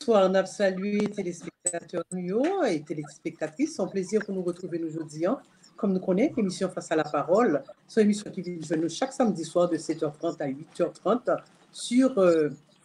Bonsoir, on a salué téléspectateurs et téléspectatrices. C'est un plaisir pour nous retrouver aujourd'hui. Comme nous connaissons, l'émission Face à la parole, c'est une émission qui vient nous chaque samedi soir de 7h30 à 8h30 sur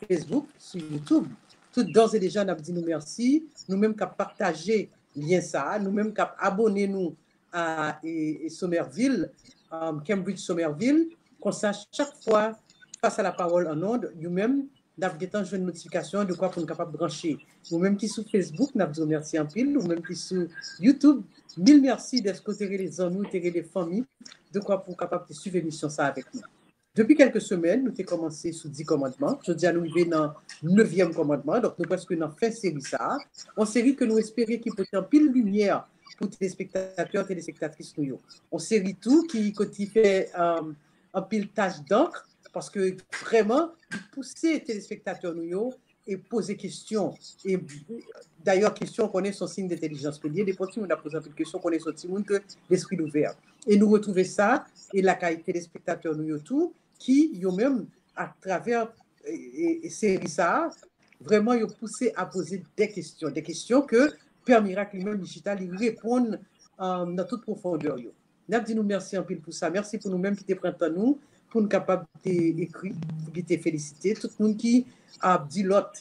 Facebook, sur YouTube. Tout d'ores et déjà, on a dit nous merci. Nous-mêmes qui avons partagé lien ça, nous-mêmes qui avons abonné nous à Somerville, Cambridge Somerville, qu'on sache chaque fois Face à la parole en ondes, nous-mêmes d'avoir une notification de quoi pour nous capable de brancher. Nous-mêmes qui sur Facebook, nous avons merci en pile. Nous-mêmes qui sur YouTube, mille merci d'être les amis, les familles, de quoi pour capable de suivre l'émission ça avec nous. Depuis quelques semaines, nous avons commencé sous 10 commandements. Je dis à nous arriver dans le 9e commandement, donc nous presque dans fin série ça. Une série que nous espérions qui peut être en pile lumière pour téléspectateurs, téléspectatrices nous. Une série tout qui fait un pile tâche d'encre. Parce que vraiment, pousser les téléspectateurs nous et poser questions. Et d'ailleurs, questions qu'on est son signe d'intelligence. Des fois, on a posé une question qu'on est son signe que l'esprit ouvert. Et nous retrouver ça, et la qualité des spectateurs nous tout, qui, yo même, à travers série ça, vraiment, ils ont poussé à poser des questions que Père Miracle lui-même digital, il répond dans toute profondeur. Nous dit nous merci en pile pour ça. Merci pour nous-mêmes qui te prennent à nous. Pour nous capables d'écrire, pour te féliciter, tout le monde qui a dit l'autre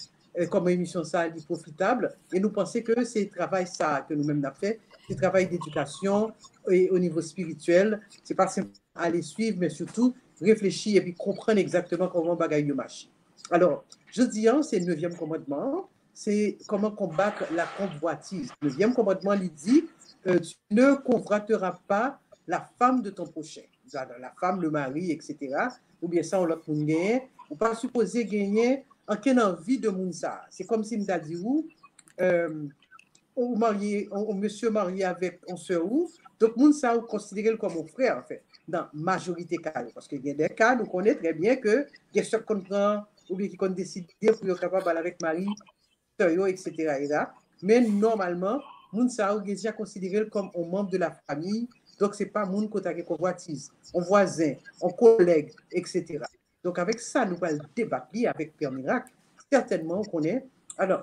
comme émission ça est profitable, et nous pensons que c'est le travail ça que nous-mêmes avons fait, c'est le travail d'éducation et au niveau spirituel, c'est pas simplement aller suivre, mais surtout réfléchir et puis comprendre exactement comment bagaille marche. Alors, je dis, c'est le 9e commandement, c'est comment combattre la convoitise. Le 9e commandement lui dit, tu ne convoiteras pas la femme de ton prochain. La femme, le mari, etc. Ou bien ça, on l'a pour gagner. On ne pas supposer gagner aucune envie de Mounsa. C'est comme si on a dit monsieur marié avec un soeur ou. Donc, Mounsa, on considère comme mon frère, en fait, dans la majorité des cas. Parce qu'il y a des cas, nous connaissons très bien que il y a ceux qu'on prend ou bien qui ont décidé pour être capable d'aller avec mari, soeur, etc. Mais normalement, Mounsa est déjà considéré comme un membre de la famille. Donc, ce n'est pas moun qui a convoitise, un voisin, un collègue, etc. Donc, avec ça, nous allons débattre avec Père Miracle. Certainement, on connaît. Alors,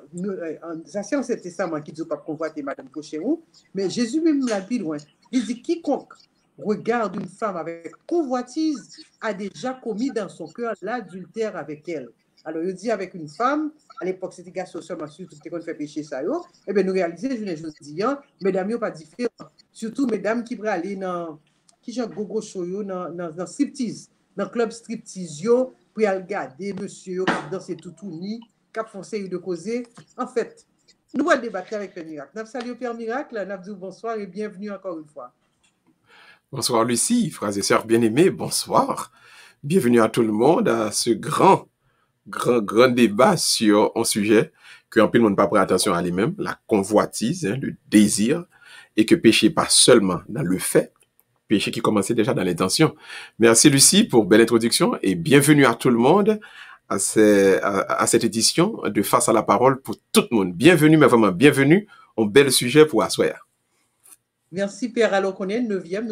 ça, c'est Ancien Testament qui dit pas convoiter Madame Cochéron, mais Jésus même l'a dit loin. Il dit quiconque regarde une femme avec convoitise a déjà commis dans son cœur l'adultère avec elle. Alors, il dit avec une femme, à l'époque, c'était garçon seulement, surtout qu'on fait pécher ça, et bien, nous réalisons, je dis, mesdames, ils pas différent. Surtout, mesdames qui vont aller dans, qui j'ai un gogo show, dans striptease, dans le club striptease, pour aller regarder monsieur, qui danse tout ni, qui font série de causer. En fait, nous allons débattre avec Père Miracle. Nous saluons Père Miracle, nous disons bonsoir et bienvenue encore une fois. Bonsoir Lucie, frères et sœurs bien-aimés, bonsoir. Bienvenue à tout le monde à ce grand débat sur un sujet que en plus monde pas prêt attention à lui-même, la convoitise, le désir, et que péché pas seulement dans le fait, péché qui commençait déjà dans l'intention. Merci Lucie pour belle introduction et bienvenue à tout le monde à cette édition de Face à la parole pour tout le monde. Bienvenue, mais vraiment bienvenue, un bel sujet pour asseoir. Merci Père, alors qu'on est le 9e,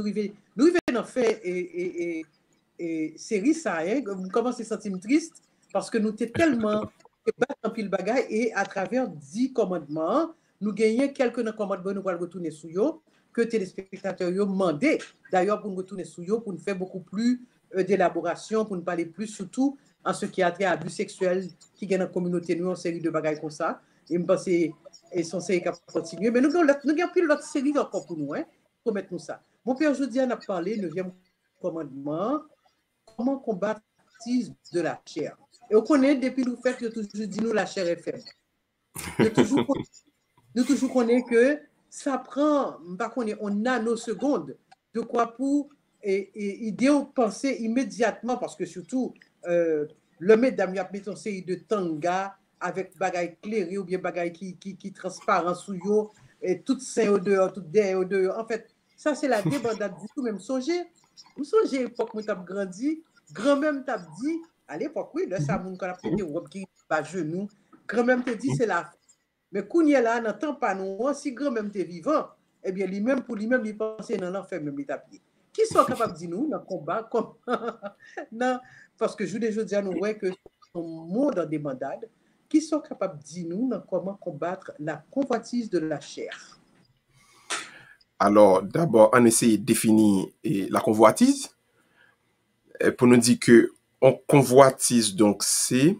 nous arrivons en fait et série ça, vous commencez à se sentir triste parce que nous sommes tellement battus en pile bagaille et à travers 10 commandements, nous gagnons quelques commandements, nous allons retourner sur eux, que téléspectateurs ont demandé d'ailleurs pour nous retourner sur eux, pour nous faire beaucoup plus d'élaboration, pour nous parler plus surtout en ce qui a trait à l'abus sexuel qui gagne dans la communauté, nous, en série de bagailles comme ça. Et je pense que son série qui continuer. Mais nous avons plus l'autre série encore pour nous, pour mettre nous ça. Mon père jeudi a parlé, 9e commandement, comment combattre l'autisme de la chair. Et on connaît, depuis le fait que toujours dit nous, la chair est faible. Nous toujours connaissons que ça prend, en nanosecondes, de quoi pour idée ou penser immédiatement, parce que surtout, le mesdames, il a mis une série de tanga avec bagaille clairée ou bien bagaille qui transparent sous yo, et tout sein au dehors, tout derrière au dehors. En fait, ça, c'est la débandade du tout, même songez. Vous songez, à l'époque où tu as grandi, grand-même t'a dit, à l'époque, oui, là, ça, mon qu'on a prêté robe qui va genou, grand-même t'a dit, c'est la. Mais Kounia là, n'entend pas nous, si grand-même t'es vivant, eh bien, lui-même, pour lui-même, il pensait dans l'enfer, même il t'a pied. Qui sont capables de dire nous, dans le combat, comme. Non, parce que je dis à nous, ouais, que son monde en débandade, qui sont capables de dire nous comment combattre la convoitise de la chair? Alors, d'abord, on essaie de définir la convoitise. Pour nous dire que on convoitise, donc, c'est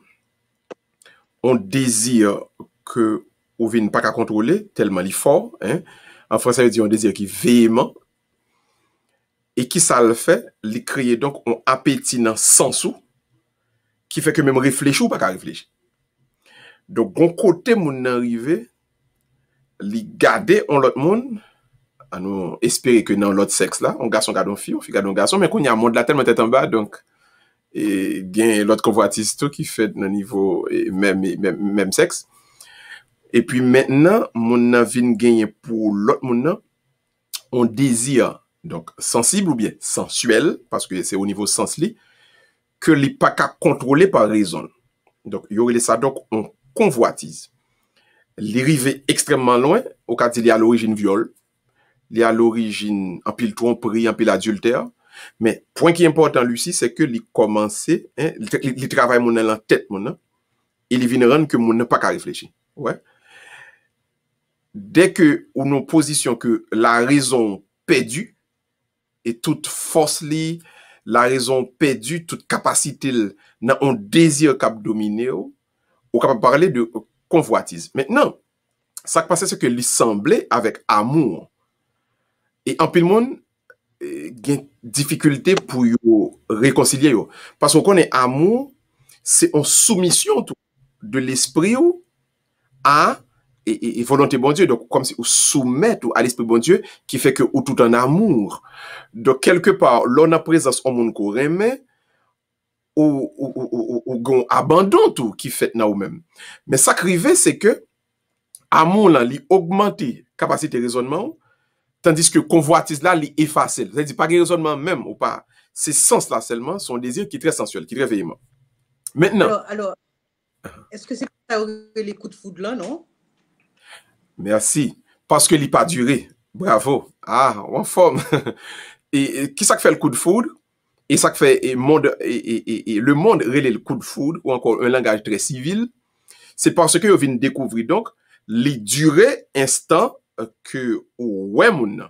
on désire que on ne pas qu'à contrôler, tellement il est fort. Hein? En français, ça veut dire un désir qui est véhément. Et qui ça le fait? Il crée donc un appétit dans sens ou, qui fait que même réfléchir ou pas qu'à réfléchir. Donc, bon côté, mon arrivé, li garder on l'autre monde, à nous espérer que dans l'autre sexe là, on garçon garde on fille, on fille garde on garçon, mais qu'on y a un monde là tellement tête en bas, donc, et bien l'autre convoitise tout qui fait dans niveau même sexe. Et puis maintenant, mon envie gagner pour l'autre monde, on désire, donc sensible ou bien sensuel, parce que c'est au niveau sensli, que les pas qu'à contrôler par raison. Donc, il y aurait ça, donc, on convoitise. L'arrivée extrêmement loin, au cas il y a l'origine viol, il y a l'origine en pile tromperie, en pile adultère. Mais, point qui est important, Lucie, c'est que il commence, hein, il travaille mon en tête, mon, hein, et il vient rendre que mon n'a pas qu'à réfléchir. Ouais. Dès que, ou nos positions que la raison perdue, et toute force li, la raison perdue, toute capacité, n'a un désir cap dominer, ou capable parler de convoitise. Maintenant, ça qui passe, c'est que lui semblait avec amour. Et en pile monde, gen difficulté pour yo réconcilier yo. Parce qu'on connaît amour, c'est en soumission tout, de l'esprit ou à et volonté bon Dieu. Donc, comme si on soumet à l'esprit bon Dieu qui fait que ou tout en amour. Donc, quelque part, l'on a présence au monde qu'on remet, ou abandon tout qui fait na ou même. Mais ça qui arrive, c'est que amour là, li augmenter capacité de raisonnement, tandis que convoitise là, li effacer. C'est-à-dire pas de raisonnement même ou pas. Ces sens là seulement, son désir qui est très sensuel, qui est très véhément. Maintenant. Alors est-ce que c'est ça les coups de foudre là, non? Merci. Parce que il n'a pas duré. Bravo. Ah, en forme. Et qui ça fait le coup de foudre? Et ça fait le monde relève le coup de foudre, ou encore un langage très civil. C'est parce que vous venez découvrir donc les durées instant que ouais moun.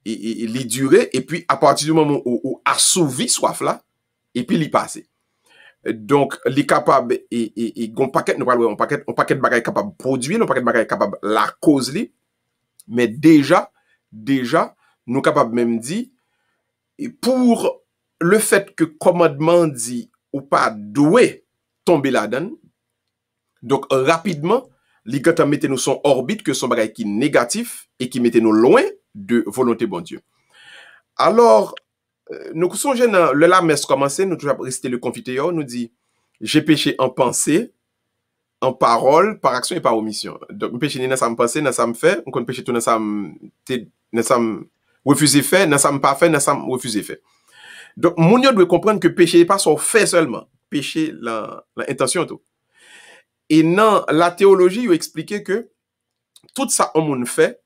Et les durées, et puis à partir du moment où assouvi soif là, et puis l'y passer. Donc, les capables et gon paquet nous parlons on paquet de bagages capable produire, on paquet de bagages capable la cause li, mais déjà nous capables même dire et pour le fait que commandement dit ou pas doué tomber là-dedans. Donc rapidement, les gars mettez nous son orbite que son bagage qui négatif et qui mettez nous loin de volonté bon Dieu. Alors nous songeons dans le la messe commencer, nous toujours rester le confiteur, nous dit j'ai péché en pensée, en parole, par action et par omission. Donc péché dans ça me penser, dans ça me fait, on connaît péché tout dans ça me refuser faire, dans ça me pas faire, dans ça me refuser faire. Donc mon doit comprendre que péché n'est pas son fait seulement, péché l'intention tout. Et dans la théologie, il expliqué que tout ça on monde fait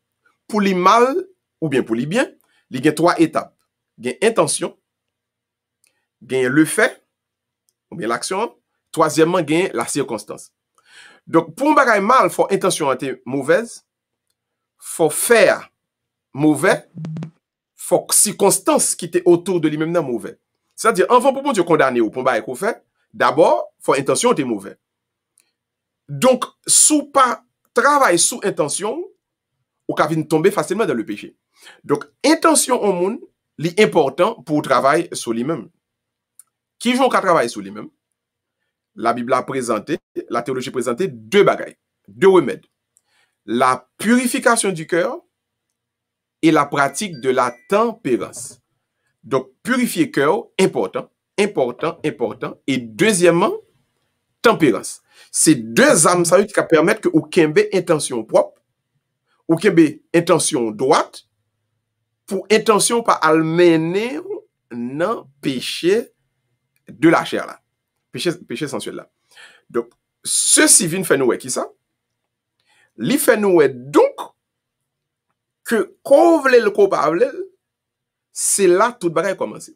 pour les mal ou bien pour les bien, il y a trois étapes. Il y a intention, il y a le fait, ou bien l'action, troisièmement, il y a la circonstance. Donc, pour un bagage mal, il faut intention être mauvaise, faut faire mauvais, faut circonstance qui était autour de lui-même mauvais. C'est-à-dire, avant pour bon Dieu condamner ou pour un bagage qu'on fait, d'abord, faut intention être mauvais. Donc, sous pas travail sous intention, ou qu'à tomber facilement dans le péché. Donc, intention au monde, l'important pour travailler sur lui-même. Qui joue qu'à travailler sur lui-même? La Bible a présenté, la théologie a présenté deux bagailles, deux remèdes. La purification du cœur et la pratique de la tempérance. Donc, purifier le cœur, important. Et deuxièmement, tempérance. C'est deux âmes qui permettent que vous ayez intention propre, ou ayez intention droite, pour intention pas à mener dans péché de la chair là. Péché sensuel là. Donc, ceci vient faire nous qui ça? Li fait nous donc que quand vous le coupable, c'est là tout bagaille commence.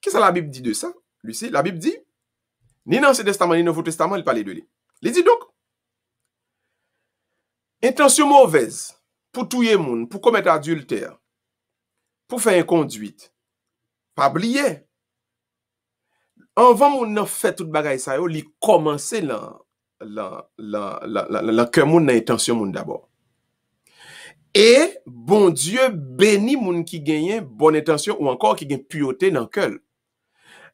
Qu'est-ce que la Bible dit de ça? Lucie, la Bible dit, ni dans l'Ancien Testament, ni dans le Nouveau Testament, il parle de lui. Il dit donc, intention mauvaise, pour tuer moun, pour commettre adultère, pour faire inconduite. Pas oublier. Avant moun nan fait tout bagay sa yo, li commence la cœur moun nan intention moun d'abord. Et bon Dieu bénit moun qui gagne bonne intention ou encore qui gagne pureté dans cœur.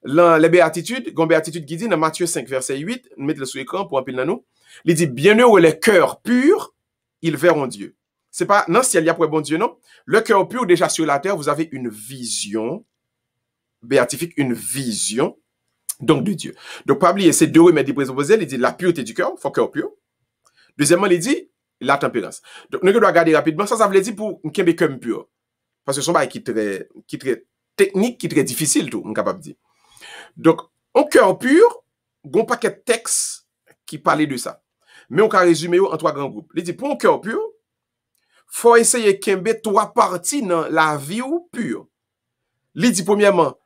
Les béatitudes, gon béatitude qui dit dans Matthieu 5 verset 8, nous mettons le sur l'écran pour appeler nous. Il dit bienheureux les cœurs purs, ils verront Dieu. C'est pas non ciel y a pour bon Dieu non. Le cœur pur déjà sur la terre, vous avez une vision béatifique, une vision donc de Dieu. Donc pas oublier ces deux remèdes présupposés, il dit la pureté du cœur, faut cœur pur. Deuxièmement, il dit la tempérance. Donc nous devons regarder rapidement ça veut dire pour un cœur pur. Parce que son bail qui très technique, qui très difficile tout, on capable de dire. Donc un cœur pur, gon paquet de textes qui parlaient de ça. Mais on peut résumer en trois grands groupes. Il dit pour un cœur pur, faut essayer kembe trois parties dans la vie ou pure. Il dit premièrement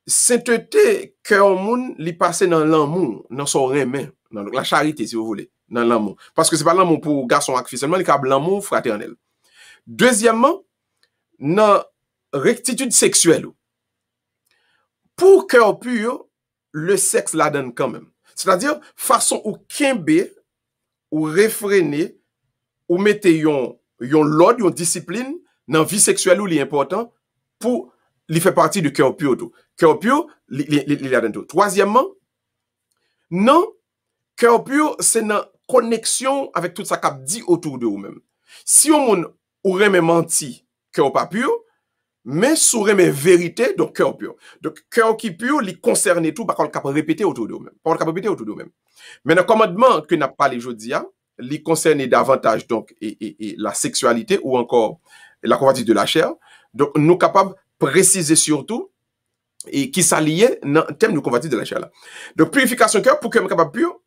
sainteté cœur moun li passe dans l'amour, dans son remen, dans la charité si vous voulez, dans l'amour. Parce que c'est pas l'amour pour garçon ak fille seulement, il y a l'amour fraternel. Deuxièmement, dans rectitude sexuelle. Pour cœur pur, le sexe la donne quand même. C'est-à-dire façon ou kembe ou réfréner ou mettre yon l'ordre, yon discipline dans vie sexuelle ou li important pour li fait partie du cœur pur tout. Cœur pur, li la donne tout. Troisièmement, non, cœur pur, c'est dans connexion avec tout ça qu'a dit autour de vous-même. Si on moun ou remet menti, cœur pas pur, mais sous remet vérité, donc cœur pur. Donc cœur qui pur, li concerne tout, par contre, capable répéter autour de vous-même. Pas capable répéter autour de vous-même. Mais dans le commandement que n'a pas les aujourd'hui, li concerne davantage donc et la sexualité ou encore la convoitise de la chair. Donc nous capables préciser surtout et qui s'allie dans le thème de convoitise de la chair là. Donc purification cœur pour que capable pur.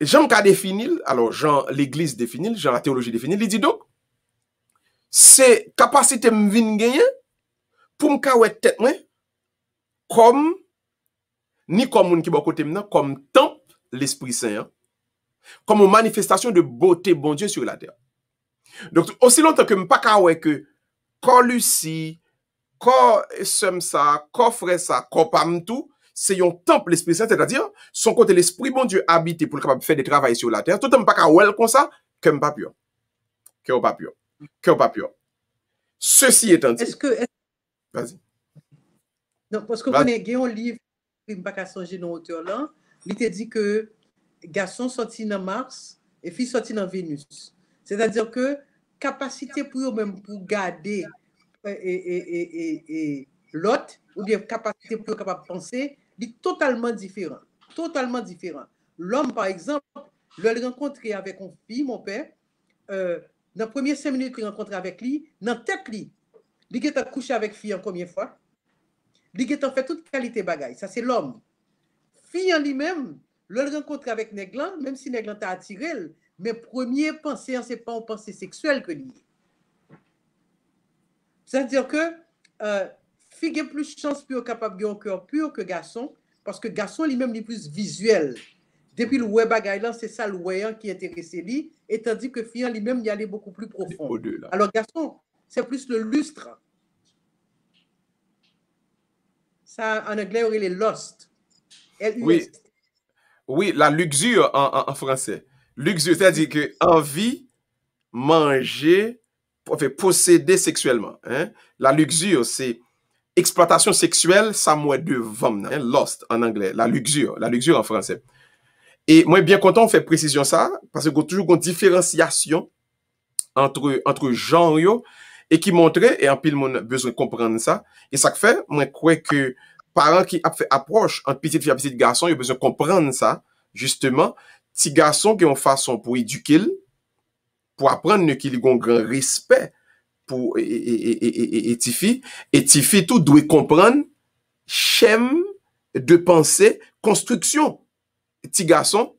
Jean qu'a défini, alors Jean l'église définit, Jean la théologie définit, il dit donc c'est capacité me vinn gagner pour me kawè tête moi comme ni comme moun qui bon côté maintenant comme temple l'Esprit Saint hein, comme une manifestation de beauté bon Dieu sur la terre. Donc aussi longtemps que me pas kawè que quand Lucie, quand somme ça, quand frère ça, quand pam tout, c'est un temple l'Esprit Saint, c'est-à-dire son côté l'Esprit bon Dieu habité pour capable faire des travail sur la terre. Tout le monde pas kawè comme ça, que me pas pur. Que pas pur. Que pas pur. Ceci étant dit. Vas-y. Non, parce que vous avez un livre, je ne pas qu'à songer dans l'auteur là, il te dit que garçon sorti dans Mars et fille sorti dans Vénus. C'est-à-dire que capacité pour eux même pour garder l'autre, ou bien capacité pour eux capable de penser, est totalement différent. Totalement différent. L'homme, par exemple, le rencontrer avec une fille, mon père, dans les premières 5 minutes qu'il rencontre avec lui, dans tête lui, il a couché avec fille en première fois. Il a fait toute qualité bagaille. Ça, c'est l'homme. Fille en lui-même, le rencontre avec Néglan, même si Néglan t'a attiré, mais premier pensée, c'est pas une pensée sexuelle que lui. C'est-à-dire que fille a plus de chance pour capable de un cœur pur que garçon, parce que garçon lui-même est plus visuel. Depuis le web bagaille là, c'est ça le voyant qui intéresse lui, et tandis que fille en lui-même y allait beaucoup plus profond. Alors garçon, c'est plus le lustre. Ça, en anglais, on est lust. Oui. Oui, la luxure en français. Luxure, c'est-à-dire que envie, manger, posséder sexuellement. Hein? La luxure, c'est exploitation sexuelle, ça mouet de vom, hein? Lust en anglais. La luxure en français. Et moi, bien content, on fait précision ça, parce qu'il y a toujours une différenciation entre genre et qui montrait, et en pile, mon besoin de comprendre ça. Et ça fait, moi, crois que parents qui a fait approche entre petite fille et petit garçon, ils ont besoin de comprendre ça, justement. Petit garçon qui ont façon pour éduquer, pour apprendre qu'il a un grand respect pour petit fille, et petit fille tout doit comprendre schème de pensée, construction. Petit garçon,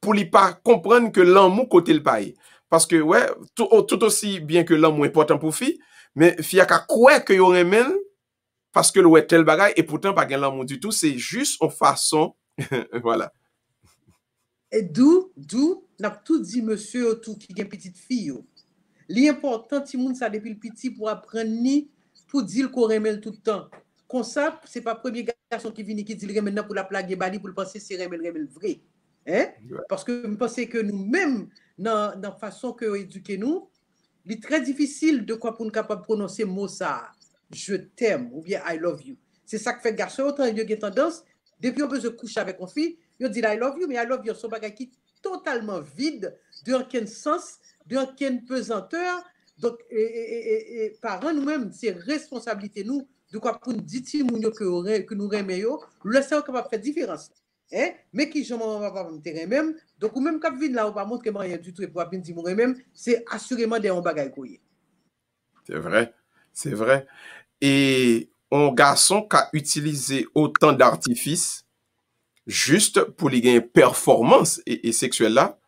pour lui pas comprendre que l'amour côté le pays. Parce que, ouais, tout aussi bien que l'amour est important pour fille, mais fille a qu'à quoi que y aurait même, parce que le tel bagaille, et pourtant pas gain l'amour du tout, c'est juste en façon, voilà. Et d'où, n'a tout dit monsieur tout qui est petite fille. L'important, ti moun ça depuis le petit pour apprendre ni pour dire qu'on remet tout le temps. Comme ça, c'est pas le premier garçon qui vient qui dit le remet pour la plague bali pour le penser c'est remet vrai. Hein? Ouais. Parce que je pense que nous-mêmes, dans la façon que éduquer nous, il est très difficile de quoi pour nous capable de prononcer mot ça. Je t'aime ou bien I love you. C'est ça que fait garçon autant il y a tendance depuis on peut se coucher avec une fille, il dit I love you mais I love you son bagage qui totalement vide, de aucun sens, de aucune pesanteur. Donc parents nous-mêmes c'est responsabilité nous de quoi pour nous dire que nous aimons, le c'est capable de faire différence. Hein? Mais qui je m'en va pas me même donc ou même quand vient là on va montrer rien du tout et pour bien dire mon même c'est assurément des on bagaille koyé. C'est vrai, c'est vrai. Et un garçon qui a utilisé autant d'artifices juste pour les gagner performance et sexuelle là,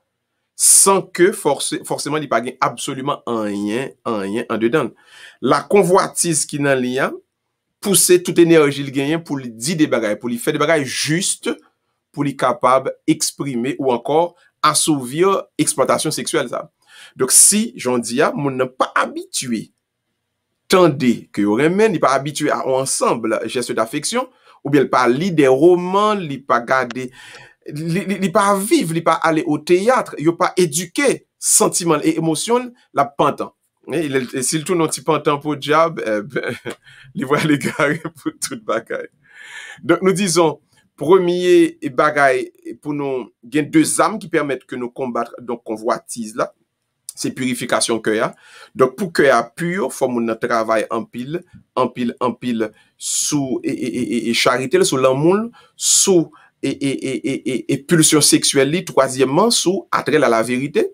sans que forcément il n'y ait pas absolument rien en dedans. La convoitise qui n'a lien, pousser toute énergie le gagne pour lui dire des bagailles, pour lui faire des bagailles juste, pour lui capable exprimer ou encore assouvir exploitation sexuelle ça. Donc si j'en dis mon n'est pas habitué tandis que Remen n'est pas habitué à ensemble geste d'affection ou bien il pas lire des romans, il pas garder il pas vivre, il pas aller au théâtre, il pas éduqué sentiment et émotion la pantan. S'il tourne un petit pantan pour diable, il va les garer pour toute bagaille. Donc nous disons premier bagaille pour nous il y a deux âmes qui permettent que nous combattre donc convoitise là. C'est purification cœur. Donc, pour cœur pur, faut mon travail en pile, sous et charité, sous l'amour, sous et pulsion sexuelle, troisièmement, sous attrait à la vérité.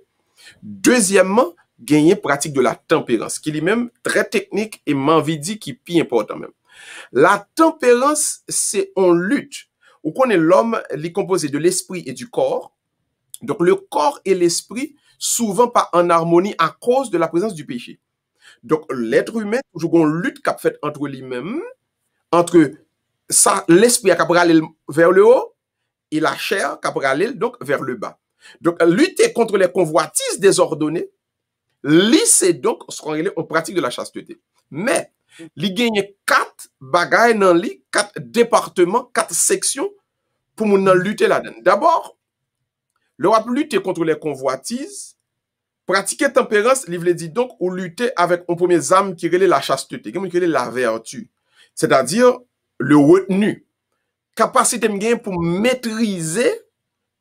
Deuxièmement, gagner pratique de la tempérance, qui est même très technique et m'envie dit qui est plus important même. La tempérance, c'est en lutte. Où qu'on est l'homme, il est composé de l'esprit et du corps. Donc, le corps et l'esprit souvent pas en harmonie à cause de la présence du péché. Donc, l'être humain, toujours une lutte qu'a fait entre lui-même, entre ça, l'esprit qui a aller vers le haut et la chair qui a aller donc vers le bas. Donc, lutter contre les convoitises désordonnées, c'est donc ce qu'on appelle en pratique de la chasteté. Mais, il gagne 4 bagailles dans lui, 4 départements, 4 sections pour nous lutter là-dedans. D'abord, le rap lutter contre les convoitises, pratiquer tempérance, il veut dire donc, ou lutter avec un premier âme qui relève la chasteté, qui relève la vertu. C'est-à-dire, le retenu. Capacité me gagner pour maîtriser,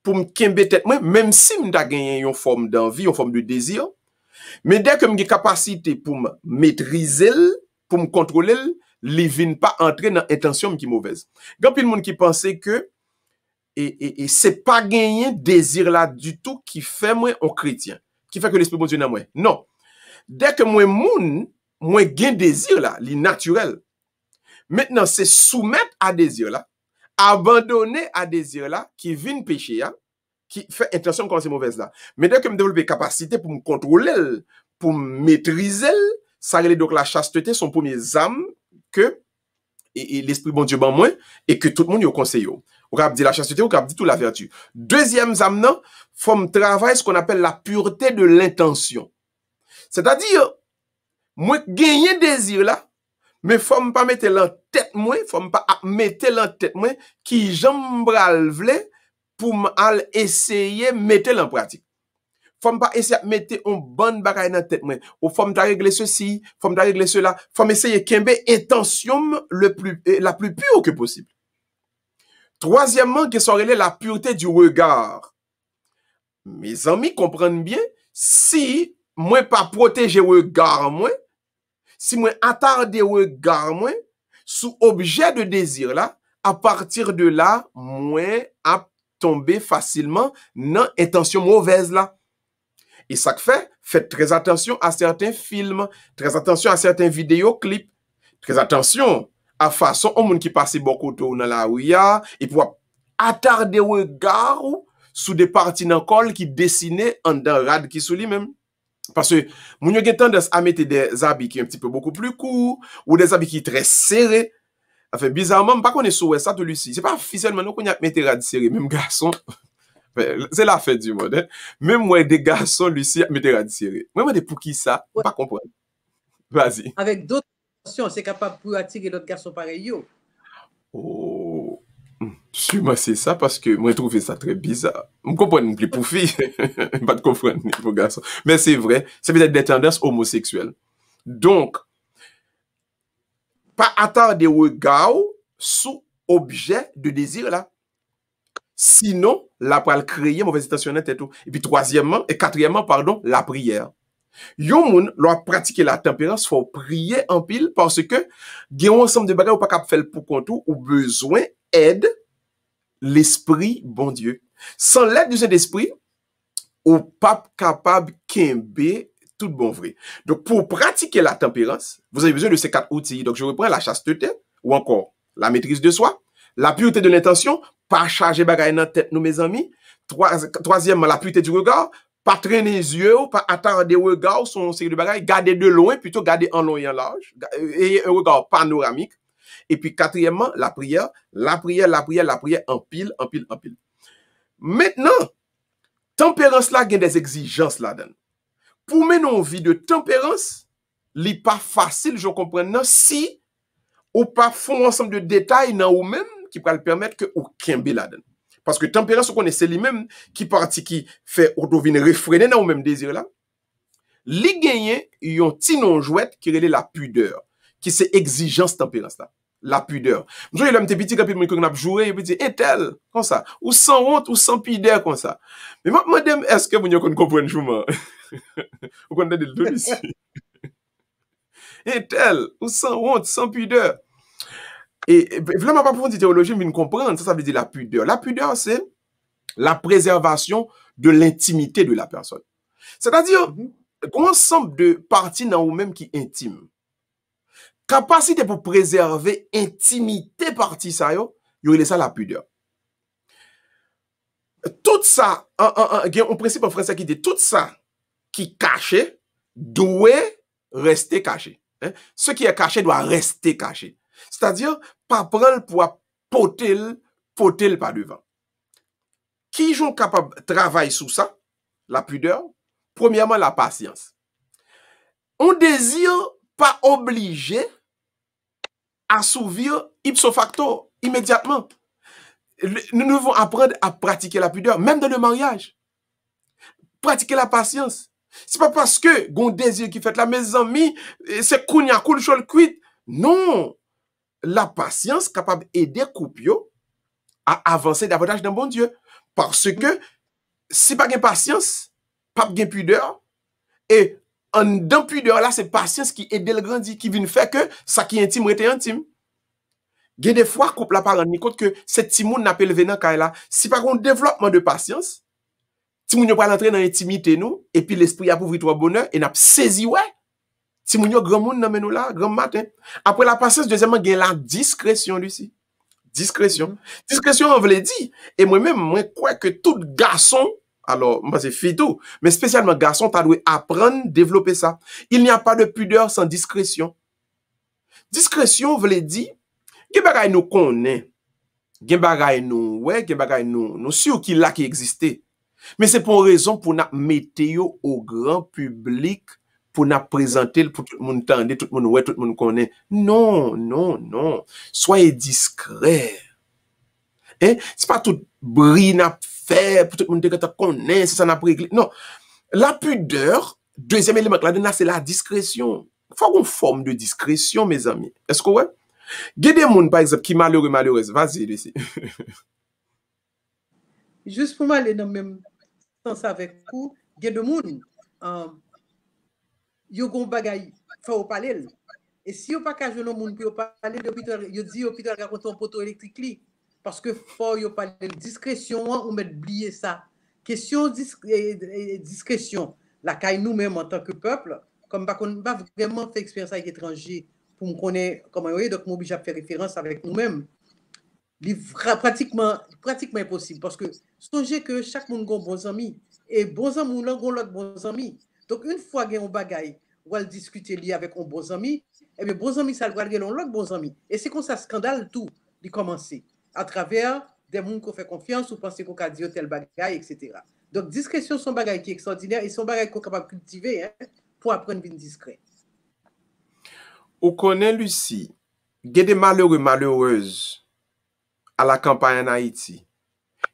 pour me kembe tête moi, même si me da gagné une forme d'envie, une forme de désir, mais dès que me capacité pour me maîtriser, pour me contrôler, il vient pas entrer dans intention qui mauvaise. Grand pile monde qui pensait que et c'est pas gagner désir là du tout qui fait moi un chrétien, qui fait que l'esprit bon Dieu dans moi. Non. Dès que moi gain désir là, li naturel. Maintenant c'est soumettre à désir là, abandonner à désir là qui vient pécher là, qui fait intention quand c'est mauvaise là. Mais dès que me développer capacité pour me contrôler, pour me maîtriser, ça relève donc la chasteté son premier âme que et l'esprit bon Dieu ban moi et que tout le monde y conseille. On a dit la chasteté, on a dit toute la vertu. Deuxième âme, non, faut travailler ce qu'on appelle la pureté de l'intention. C'est-à-dire, moi, gagner désir là, mais faut pas mettre en tête moi, faut pas mettre en tête moi, qui j'embral vle pour m'al essayer mettre en pratique. Faut pas essayer de mettre un bon bagage dans tête moi, ou faut me régler ceci, faut me régler cela, faut essayer kembe intention la plus pure que possible. Troisièmement, que soit la pureté du regard. Mes amis comprennent bien, si moi pas protéger regard moi, si moi attarder regard moi sous objet de désir là, à partir de là, moi a tomber facilement dans intention mauvaise là. Et ça que fait, faites très attention à certains films, très attention à certains vidéoclips, très attention à façon au monde qui passe beaucoup de temps dans la rue et pour attarder regard sous des parties dans col qui dessinaient en dans rad qui sous lui-même. Parce que moun yo gen tendance à mettre des habits qui un petit peu beaucoup plus courts ou des habits qui très serrés. Enfin bizarrement, pas connait sous ça tout lui. C'est pas officiellement nous qu'on y a mettre rad serré même garçon. C'est la fête du monde. Hein? Même moi, des garçons, Lucie, me radicéré. Moi, je pour qui ça? Ouais. Pas comprendre. Vas-y. Avec d'autres options, c'est capable pour attirer d'autres garçons pareils. Oh. Sûrement c'est ça parce que moi je trouve ça très bizarre. Je comprends plus pour filles, pas de comprendre pour garçons. Mais c'est vrai, c'est peut-être des tendances homosexuelles. Donc, pas attarder regard sous objet de désir là. Sinon, la pral créer mauvaise intention et tout. Et puis quatrièmement, pardon, la prière. Yon moun doit pratiquer la tempérance, faut prier en pile parce que gen ensemble de bagages ou pas capable faire pour compte ou besoin aide l'esprit bon Dieu. Sans l'aide du Saint-Esprit, ou pas capable kembe tout bon vrai. Donc pour pratiquer la tempérance, vous avez besoin de ces 4 outils. Donc je reprends la chasteté ou encore la maîtrise de soi, la pureté de l'intention, pas charger bagaille dans tête nous mes amis. Troisièmement, la pureté du regard, pas traîner les yeux, pas attarder le regard sur une série de bagailles, garder de loin, plutôt garder en long et en large, et un regard panoramique. Et puis, quatrièmement, la prière, en pile. Maintenant, tempérance là, il y a des exigences là-dedans. Pour mener une vie de tempérance, n'est pas facile, je comprends, non, si ou pas font ensemble de détails dans ou même qui pourraient permettre que ou kembe là-dedans. Parce que tempérance, on connaît, c'est lui-même qui fait ou devine réfréner dans ou même désir là. Li gagne yon ti non jouet qui relève la pudeur, qui c'est exigence tempérance là. La pudeur. Je l'homme te petit quand on a joué, il dit et tel comme ça, ou sans honte ou sans pudeur comme ça. Mais moi madame, est-ce que vous comprenez jouement? Vous connaissez le tout ici. Et tel ou sans honte, sans pudeur. Et vraiment pas pour une théologie, mais comprendre, ça veut dire la pudeur. La pudeur, c'est la préservation de l'intimité de la personne. C'est-à-dire, un ensemble de parties dans vous-même qui intime. Capacité pour préserver intimité partie ça yo, il y a ça la pudeur. Tout ça, en principe en français qui dit tout ça qui caché doit rester caché. Hein? Ce qui est caché doit rester caché. C'est-à-dire, pas prendre pour poter par devant. Qui sont capables de travailler sur ça, la pudeur? Premièrement, la patience. On désire pas obligé assouvir ipso facto immédiatement. Nous devons apprendre à pratiquer la pudeur, même dans le mariage. Pratiquer la patience. C'est pas parce que gon désir qui fait là, mes amis, c'est kounya koul chol kuit. Non. La patience capable d'aider couple à avancer davantage dans bon Dieu. Parce que si pas de patience, pas de pudeur, et en dans pudeur là, c'est patience qui aide le grandir, qui vient faire que ça qui est intime reste intime. Il y a des fois, couple la parent ni compte que cette timoun n'a pas levé dans là. Si par contre développement de patience, timoun pas l'entrer dans l'intimité nous, et puis l'esprit a pour toi bonheur, et n'a saisi ouais. Timoun grand monde nan nous là, grand matin. Après la patience, deuxièmement, il y a la discrétion Lucie. Discrétion. Discrétion, on veut dire. Et moi-même, moi, crois que tout garçon, alors, moi, c'est fille tout, mais spécialement garçon, tu dois apprendre, développer ça. Il n'y a pas de pudeur sans discrétion. Discrétion veut dire, gen bagay nous connaît, gen bagay nous, ouais, gen bagay nous sûr qu'il là qui existait. Mais c'est pour une raison pour nous mettre au grand public, pour nous présenter, pour tout le monde entendre, tout le monde ouais, tout le monde connaît. Non, non, non. Soyez discret. Hein? C'est pas tout bris n'a fait, pour tout le monde te connaît, c'est ça n'a pas réglé. Non. La pudeur, deuxième élément là-dedans, c'est la discrétion. Il faut une forme de discrétion, mes amis. Est-ce que ouais? Il y a des gens, par exemple, qui malheureuse. Vas-y, Lucie. Juste pour m'aller dans le même sens avec vous, il y a des gens, ils ont des bagailles, il faut parler. Et si vous n'avez pas de gens pour parler, ils disent l'hôpital raconte un poteau électrique. Parce que faut parler de discrétion, ou mettre oublier ça. Question discrétion. La caille nous-mêmes en tant que peuple, comme on ne va vraiment faire expérience avec l'étranger pour me connaître comment on est, donc on obligé à faire référence avec nous-mêmes. Pratiquement impossible. Parce que songez que chaque monde a bons amis. Et bons amis, on a l'autre bons amis. Donc une fois qu'il y a un bagaille, on va discuter avec un bon ami, et bien bons amis, ça va avoir l'autre bons amis. Et c'est comme ça, scandale tout, de commencer. À travers des gens qu'on fait confiance ou penser qu'on a dit tel bagaille, etc. Donc, discrétion, son bagaille qui est extraordinaire et son bagaille qu'on est capable de cultiver hein, pour apprendre à être discret. Ou connaît, Lucie, il y a des malheureux, malheureuses à la campagne en Haïti.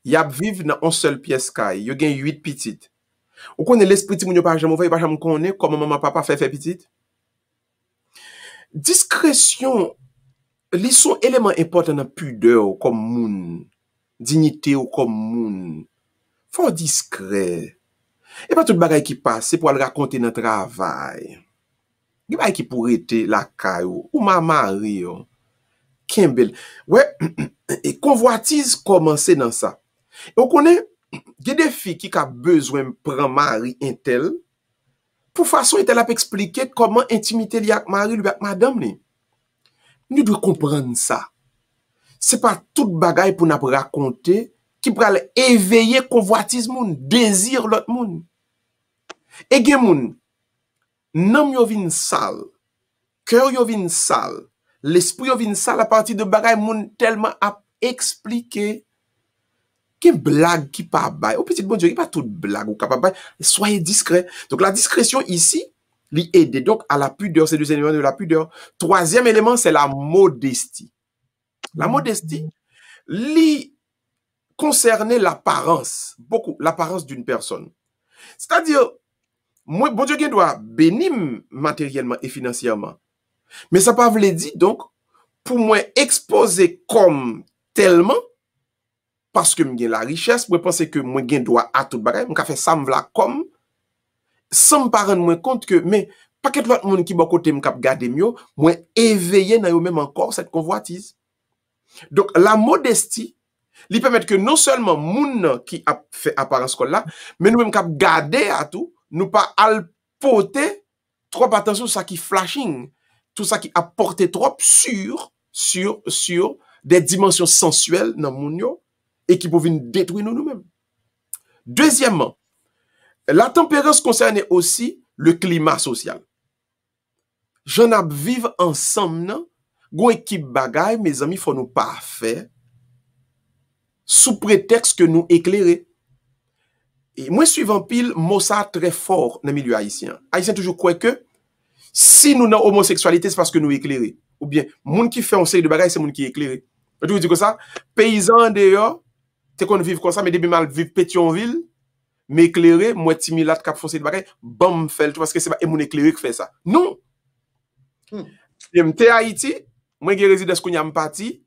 Y a vivre dans une seule pièce caille. Y a 8 petites. Ou connaît l'esprit de mon pas jamais fait, pas jamais connaît comment maman papa fait petite. Discrétion, li sont éléments importants dans pudeur comme moun, dignité ou comme moun. Faut discret. Et pas tout bagay qui passe, c'est pour le raconter dans le travail. Il y a qui pour être la caillou ou ma mari. Kimbel. Ouais, et convoitise commencer dans ça. Et on connaît, il y a des filles qui ont besoin de prendre mari intel pour façon intel à expliquer comment intimité li avec mari lui avec madame ni. Nous devons comprendre ça. C'est pas tout bagay pour nous raconter qui pral éveiller convoitise moun, désir l'autre moun. Et gen moun, nam yo vin sale, cœur yo vin sale, l'esprit yo vin sale à partir de bagay moun tellement à expliquer. Quelle blague qui pas bail. Au petit bon Dieu, il pas toute blague ou capable. Soyez discret. Donc la discrétion ici, li aide donc à la pudeur, c'est 2 éléments de la pudeur. 3e élément, c'est la modestie. La modestie, li concernait l'apparence, beaucoup, l'apparence d'une personne. C'est-à-dire, moi, bon Dieu, qui doit bénir matériellement et financièrement. Mais ça pas veut dire, donc, pour moi exposer comme tellement, parce que j'ai la richesse, moi pense que moi j'ai droit à tout bagay, moi fait ça m'vla comme sans me rendre moi compte que mais pas que l'autre monde qui bon côté me cap garder mieux, moi éveiller dans eux même encore cette convoitise. Donc la modestie lui permet que non seulement moun qui a fait apparence comme là, mais nous même cap garder à tout, nous pas alpoter trop attention sur ça qui flashing, tout ça qui apporte trop sur des dimensions sensuelles dans moun yo et qui peuvent détruire nous-mêmes. Deuxièmement, la tempérance concerne aussi le climat social. J'en ai vivre ensemble, non? Gon équipe bagay, mes amis, faut nous pas faire sous prétexte que nous éclairer. Et moi, suivant pile, mot ça très fort dans le milieu haïtien. Haïtien toujours croit que si nous avons homosexualité, c'est parce que nous éclairés. Ou bien, moun qui fait un série de bagay, c'est moun qui éclairé. Je vous dis que ça, paysan d'ailleurs, t'es qu'on vive comme ça, mais depuis mal vivre Pétionville, m'éclairer, moi timilat cap foncé de bagay, bam fait tout parce que c'est pas mon éclairé qui fait ça. Non. M'te Haïti, moi qui réside qu'on y a m'parti,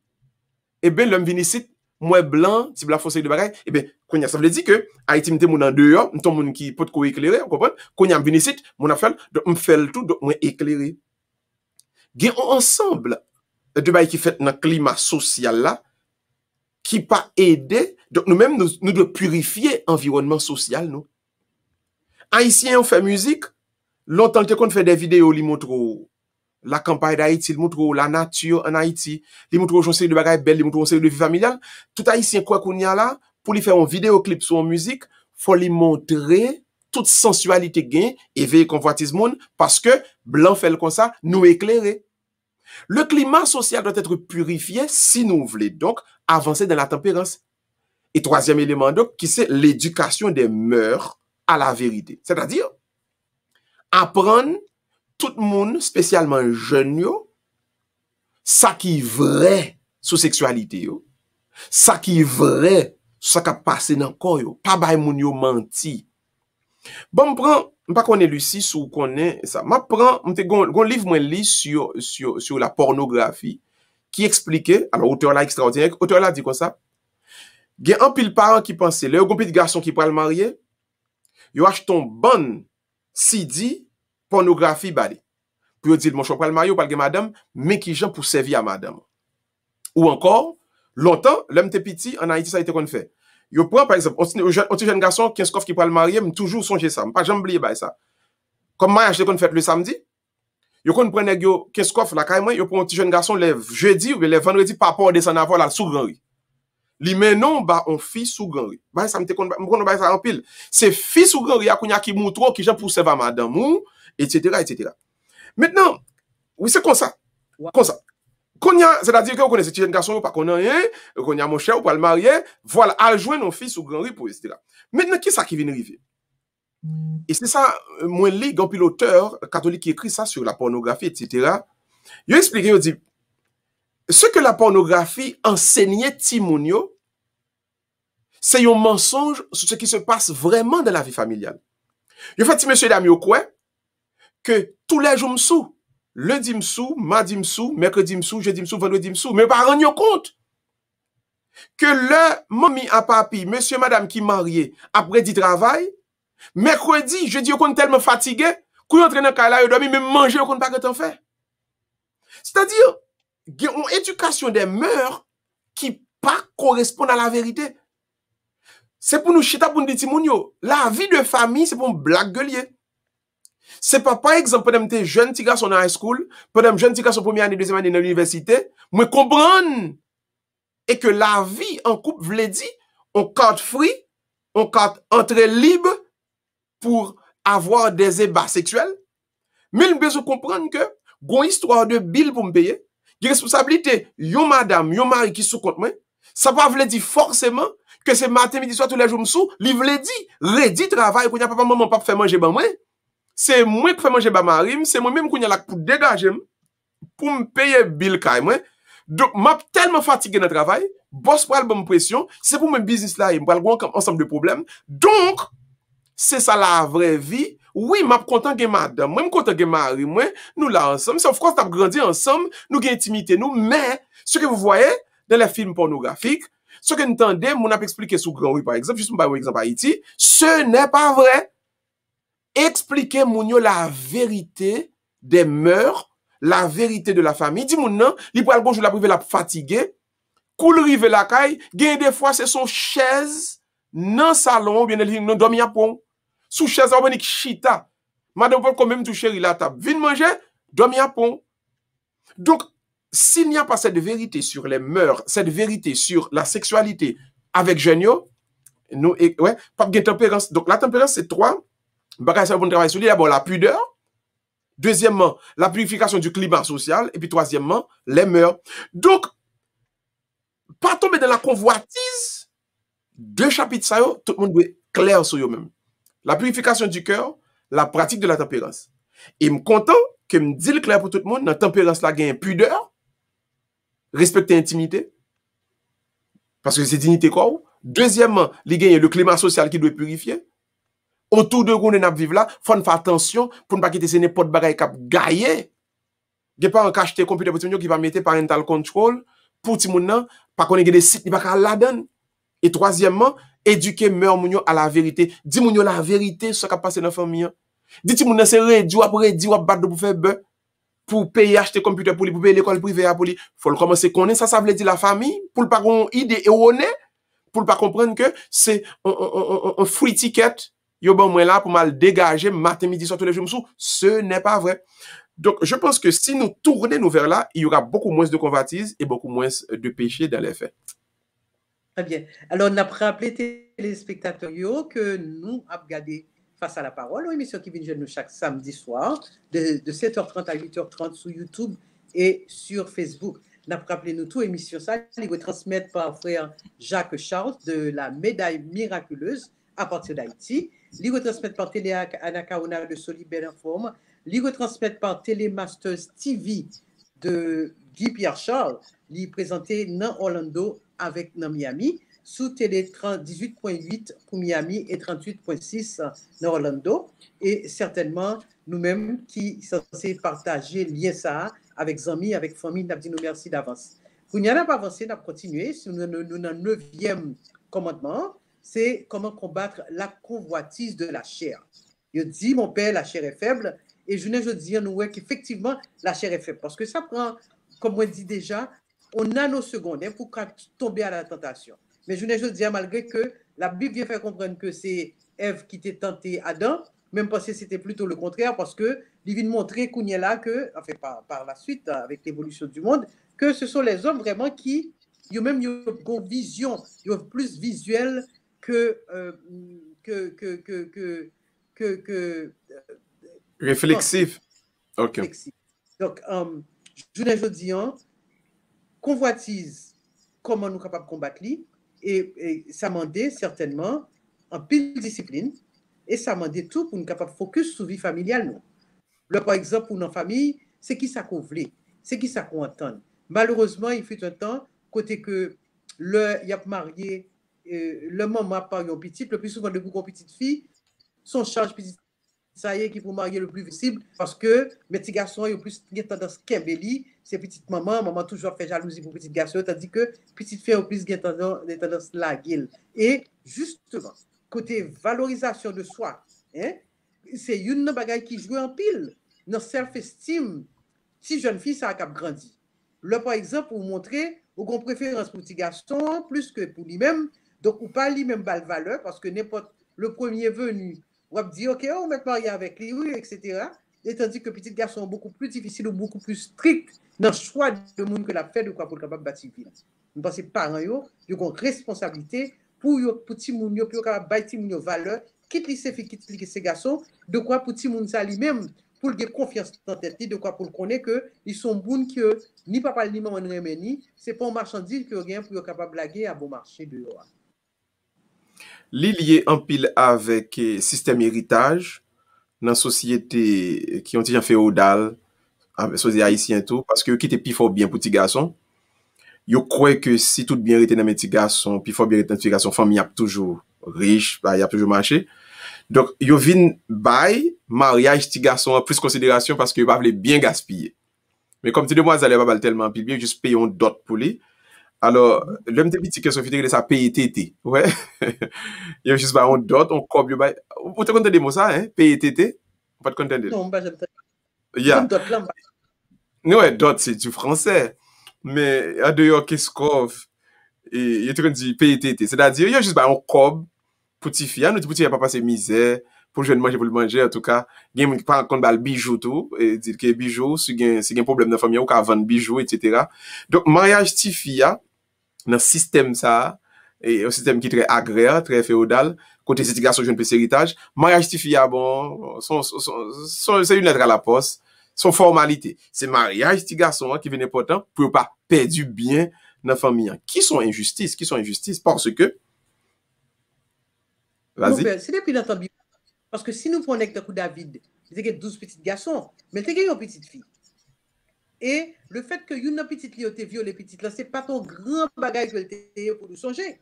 et ben l'homme vini ici, moi blanc, si blanc foncé de bagay, et ben qu'on y a ça veut dire que Haïti m'te mon en dehors, m'ton moun qui peut ko éclairer, vous comprenez? Qu'on y a vini ici, mon affaire, donc m'fait tout donc moi éclairé. Gen ensemble de bagay qui fait dans climat social là qui pas aider. Donc, nous-mêmes, nous devons purifier l'environnement social, nous. Haïtiens, on fait musique. Longtemps qu'on fait des vidéos, ils montrent la campagne d'Haïti, ils montrent la nature en Haïti, ils montrent une série de bagages belles, ils montrent une série de vie familiale. Tout Haïtien, quoi qu'on y a là, pour lui faire un vidéoclip sur une musique, faut lui montrer toute sensualité gain, éveiller convoitise monde, parce que blanc fait le comme ça, nous éclairer. Le climat social doit être purifié si nous voulons donc avancer dans la tempérance. Et 3e élément donc, qui c'est l'éducation des mœurs à la vérité. C'est-à-dire, apprendre tout le monde, spécialement jeunes, ça qui est vrai sur sexualité, yo, ça qui est vrai sur ça qui a passé dans le corps, yo, pas bay moun yo menti. Bon, m'pas connaît Lucie sou connaît ça. M'apprend, gon livre moi li sur la pornographie qui expliquait, alors auteur là extraordinaire, auteur là dit comme ça. Gen un pile parents qui pensaient, le gon petit garçon qui pral marier, yo achète un bon CD pornographie bali. Pour dire mon choix pral marier ou pral gen madame, mais qui gens pour servir à madame. Ou encore, longtemps, l'homme te petit en Haïti ça a été qu'on fait. Yo prend par exemple, un jeune garçon qui qui pral marier, me toujours songer ça, pas jamais oublier ça. Comme mariage qu'on fait le samedi, yo kon prend nèg yo 15 coffre la carrément, yo prend un petit jeune garçon lève jeudi ou le vendredi par rapport descendre avant la sous grand. Li menon ba on fille sous grand. Ba ça me kon ba ça en pile. C'est fille sous grand a kounya qui montre qui gens pour servir madame ou etc. Maintenant, oui c'est comme ça. Comme ça. C'est-à-dire que vous connaissez un garçon, pas qu'on a rien, qu'on a mon cher, ou pas le marier, voilà, à jouer nos fils ou grand riz pour etc. Maintenant, qui est-ce qui vient arriver? Et c'est ça, moi, lis, un piloteur catholique qui écrit ça sur la pornographie, etc. Il a expliqué, il dit, ce que la pornographie enseignait Timonio, c'est un mensonge sur ce qui se passe vraiment dans la vie familiale. Il fait, monsieur Dami, quoi, que tous les jours m'sou, lundi m'sou, mardi m'sou, mercredi m'sou, jeudi m'sou, vendredi m'sou, mais pas rendre compte que le mamie à papi, monsieur, madame qui marié, après du travail, mercredi, jeudi, on est tellement fatigué, qu'on entre dans le cas là, il dormi, même manger, on ne pas qu'en fait. C'est-à-dire, il y a une éducation des mœurs qui pas correspond à la vérité. C'est pour nous chita pour nous dire, la vie de famille, c'est pour une blague gueulier. C'est pas, par exemple, pendant que jeune petit garçon en high school, pendant que jeune petit garçon première année, deuxième année dans l'université, moi comprendre et que la vie en couple voulait dire, on carte free, on carte entrée libre pour avoir des ébats sexuels. Mais il besoin comprendre que, gon histoire de bill pour me payer, une responsabilité, yon madame, yon mari qui sous compte moi, ça pas veut dire forcément que c'est matin, midi, soir, tous les jours m'sou, li veut dire, redi travail, qu'on y a papa, maman, pas faire manger ban moi. C'est moi qui fais manger ba marim, c'est moi-même qui a la pour dégager, pour me payer bill kay moi. Donc, m'a tellement fatigué dans le travail, boss pral bonne pression, c'est pour mon business là, il pral gon ensemble de problèmes. Donc, c'est ça la vraie vie. Oui, m'a content que madame, moi content que mari, moi, nous là ensemble, c'est of course t'as grandi ensemble, nous gagne intimité nous, mais ce que vous voyez dans les films pornographiques, ce que nous entendez, mon a expliqué sous grand oui par exemple, juste par exemple Haïti, ce n'est pas vrai. Expliquez mounio la vérité des mœurs, la vérité de la famille. Dis moun nan, li pral bonjour la privé la fatigué, koul rive la caille, gen des fois c'est son chaise nan salon, bien elle nan dormi à pont. Sous chaise a bonik chita. Madame peut quand même toucher la table. Vin manger, dormi à pont. Donc s'il n'y a pas cette vérité sur les mœurs, cette vérité sur la sexualité avec Genio, nous ouais, pas de tempérance. Donc la tempérance c'est trois. Bagay ça bon travail sur lui, d'abord la pudeur, deuxièmement la purification du climat social et puis troisièmement les mœurs. Donc pas tomber dans la convoitise, deux chapitres ça yo, tout le monde doit être clair sur eux même. La purification du cœur, la pratique de la tempérance. Et me content que me dit le clair pour tout le monde, dans la tempérance la gagne pudeur, respecter l'intimité parce que c'est dignité quoi. Deuxièmement, il gagne le climat social qui doit purifier. Autour de nous, nous vivons là, faut faire attention pour ne pas quitter ces n'importe bagaille cap gaillé. Il pas un cacheté computer pour qui va mettre parental control pour ti moun nan, pas connaître des sites qui va la donne. Et troisièmement, éduquer mère moun à la vérité. Dis moun la vérité ce qui passe dans la famille. Dis ti moun nan c'est réduit après réduit ou battre pour faire beurre pour payer acheter computer pour payer l'école privée pour lui. Faut le commencer connaître ça veut dire la famille pour pas avoir une idée erronée pour pas comprendre que c'est un free ticket. Yo bon moi là pour mal dégager matin midi soir tous les jours ce n'est pas vrai. Donc je pense que si nous tournons vers là, il y aura beaucoup moins de convoitise et beaucoup moins de péché dans les faits. Très bien. Alors on a rappelé téléspectateurs que nous avons regardé Face à la parole, une émission qui vient de nous chaque samedi soir de 7h30 à 8h30 sur YouTube et sur Facebook. Nous avons rappelé nous tout émission ça, il va transmettre par frère Jacques Charles de la médaille miraculeuse à partir d'Haïti. Il retransmet par Télé Anakaona de Solibel Informe. Il retransmet par Télémasters TV de Guy Pierre Charles. Il présenté dans Orlando avec dans Miami. Sous Télé 18.8 pour Miami et 38.6 dans Orlando. Et certainement, nous-mêmes qui sommes censés partager lien ça avec amis, avec famille, nous disons merci d'avance. Pour n'y pas avancer, nous continuer. Nous dans le 9e commandement. C'est comment combattre la convoitise de la chair. Je dis, mon père, la chair est faible, et je dis, nous voyons qu'effectivement, la chair est faible. Parce que ça prend, comme on dit déjà, on a nos secondes pour tomber à la tentation. Mais je dis, malgré que la Bible vient faire comprendre que c'est Ève qui t'a tenté Adam, même parce que c'était plutôt le contraire, parce que il vient montrer qu'on est là, que, enfin, par la suite, avec l'évolution du monde, que ce sont les hommes vraiment qui, ils ont même une vision, ils ont plus visuel Réflexif. OK. Réflexif. Donc, je dis, convoitise, comment nous capables de combattre lui, et ça demandait certainement en pile discipline, et ça demandait tout pour nous capables de focus sur la vie familiale. Nous. Là, par exemple, pour nos familles, c'est qui ça qu'on voulait, c'est qui ça qu'on entend. Malheureusement, il fut un temps, côté que il y a marié, le maman par une petite, le plus souvent, de beaucoup de petites filles, son charge petite ça y est qui pour marier le plus possible parce que mes petits garçons ont plus tendance Kembeli, c'est petite maman toujours fait jalousie pour petit garçon tandis que petite fille ont plus tendance la gueule et justement côté valorisation de soi hein, c'est une bagaille qui joue en pile dans self-esteem si jeune fille ça a grandi là par exemple pour montrer ou qu'on préférence pour petit garçon plus que pour lui-même donc ou pas lui-même bal valeur parce que n'importe le premier venu on va dire, OK, on va marier avec lui, oui, etc. Et tandis que petit garçon sont beaucoup plus difficiles ou beaucoup plus stricts dans le choix de monde que la fait de quoi pour le capable bâtir ville. Je pense que les parents, ils ont une responsabilité pour les petits monde, pour bâtir une valeur, quitte les filles, quitte les ces garçons, de quoi pour petit monde ça lui-même, pour le confiance dans tête, de quoi pour le connaître que ils sont bons que ni papa ni maman ne ni, c'est pas un marchandise que rien pour capable blaguer à bon marché dehors. Li lié en pile avec système héritage dans la société qui ont été féodale, société haïtienne tout, parce que qui était plus fort bien pour petit garçon, yo croit que si tout bien était dans mes petits garçons, plus fort bien était dans petit garçon, famille a toujours riche, bah, y a toujours marché. Donc, yo vin bay mariage petit garçon en plus considération parce que yo pas voulait bien gaspiller. Mais comme ti demoiselle elle pas tellement pile bien, juste payer un dot pour lui. Alors, l'homme de petit question fait ça payer tété. Ouais. Il y a juste pas on dot, on cob yo bay. Vous te comptez des mots ça hein, payer tété? Pas de compter de. Non, pas j'aime ça. Yeah. Dot là. Ouais, dot c'est du français. Mais à dehors qu'est-ce qu'on et il est en train de dire payer tété, c'est-à-dire il y a juste pas on cob pour petit fille, nous petit pas passer misère pour jeune manger pour le manger en tout cas, gain pas compte bal bijou tout et dire que bijou si gain problème dans famille ou ka vendre bijou etc. Donc mariage petit fille dans système ça et un système qui est très agraire, très féodal, côté ces garçons jeune petit héritage, mariage petit fille bon, c'est une lettre à la poste, son formalité, c'est mariage petit garçon qui vient important pour pas perdre du bien dans la famille. Qui sont injustices parce que vas-y. C'est depuis longtemps. Parce que si nous prenons le coup David, il y a 12 petits garçons, mais il y a une petite fille. Et le fait que une petite fille a été violée, petite là, ce n'est pas ton grand bagage que tu pour nous songer.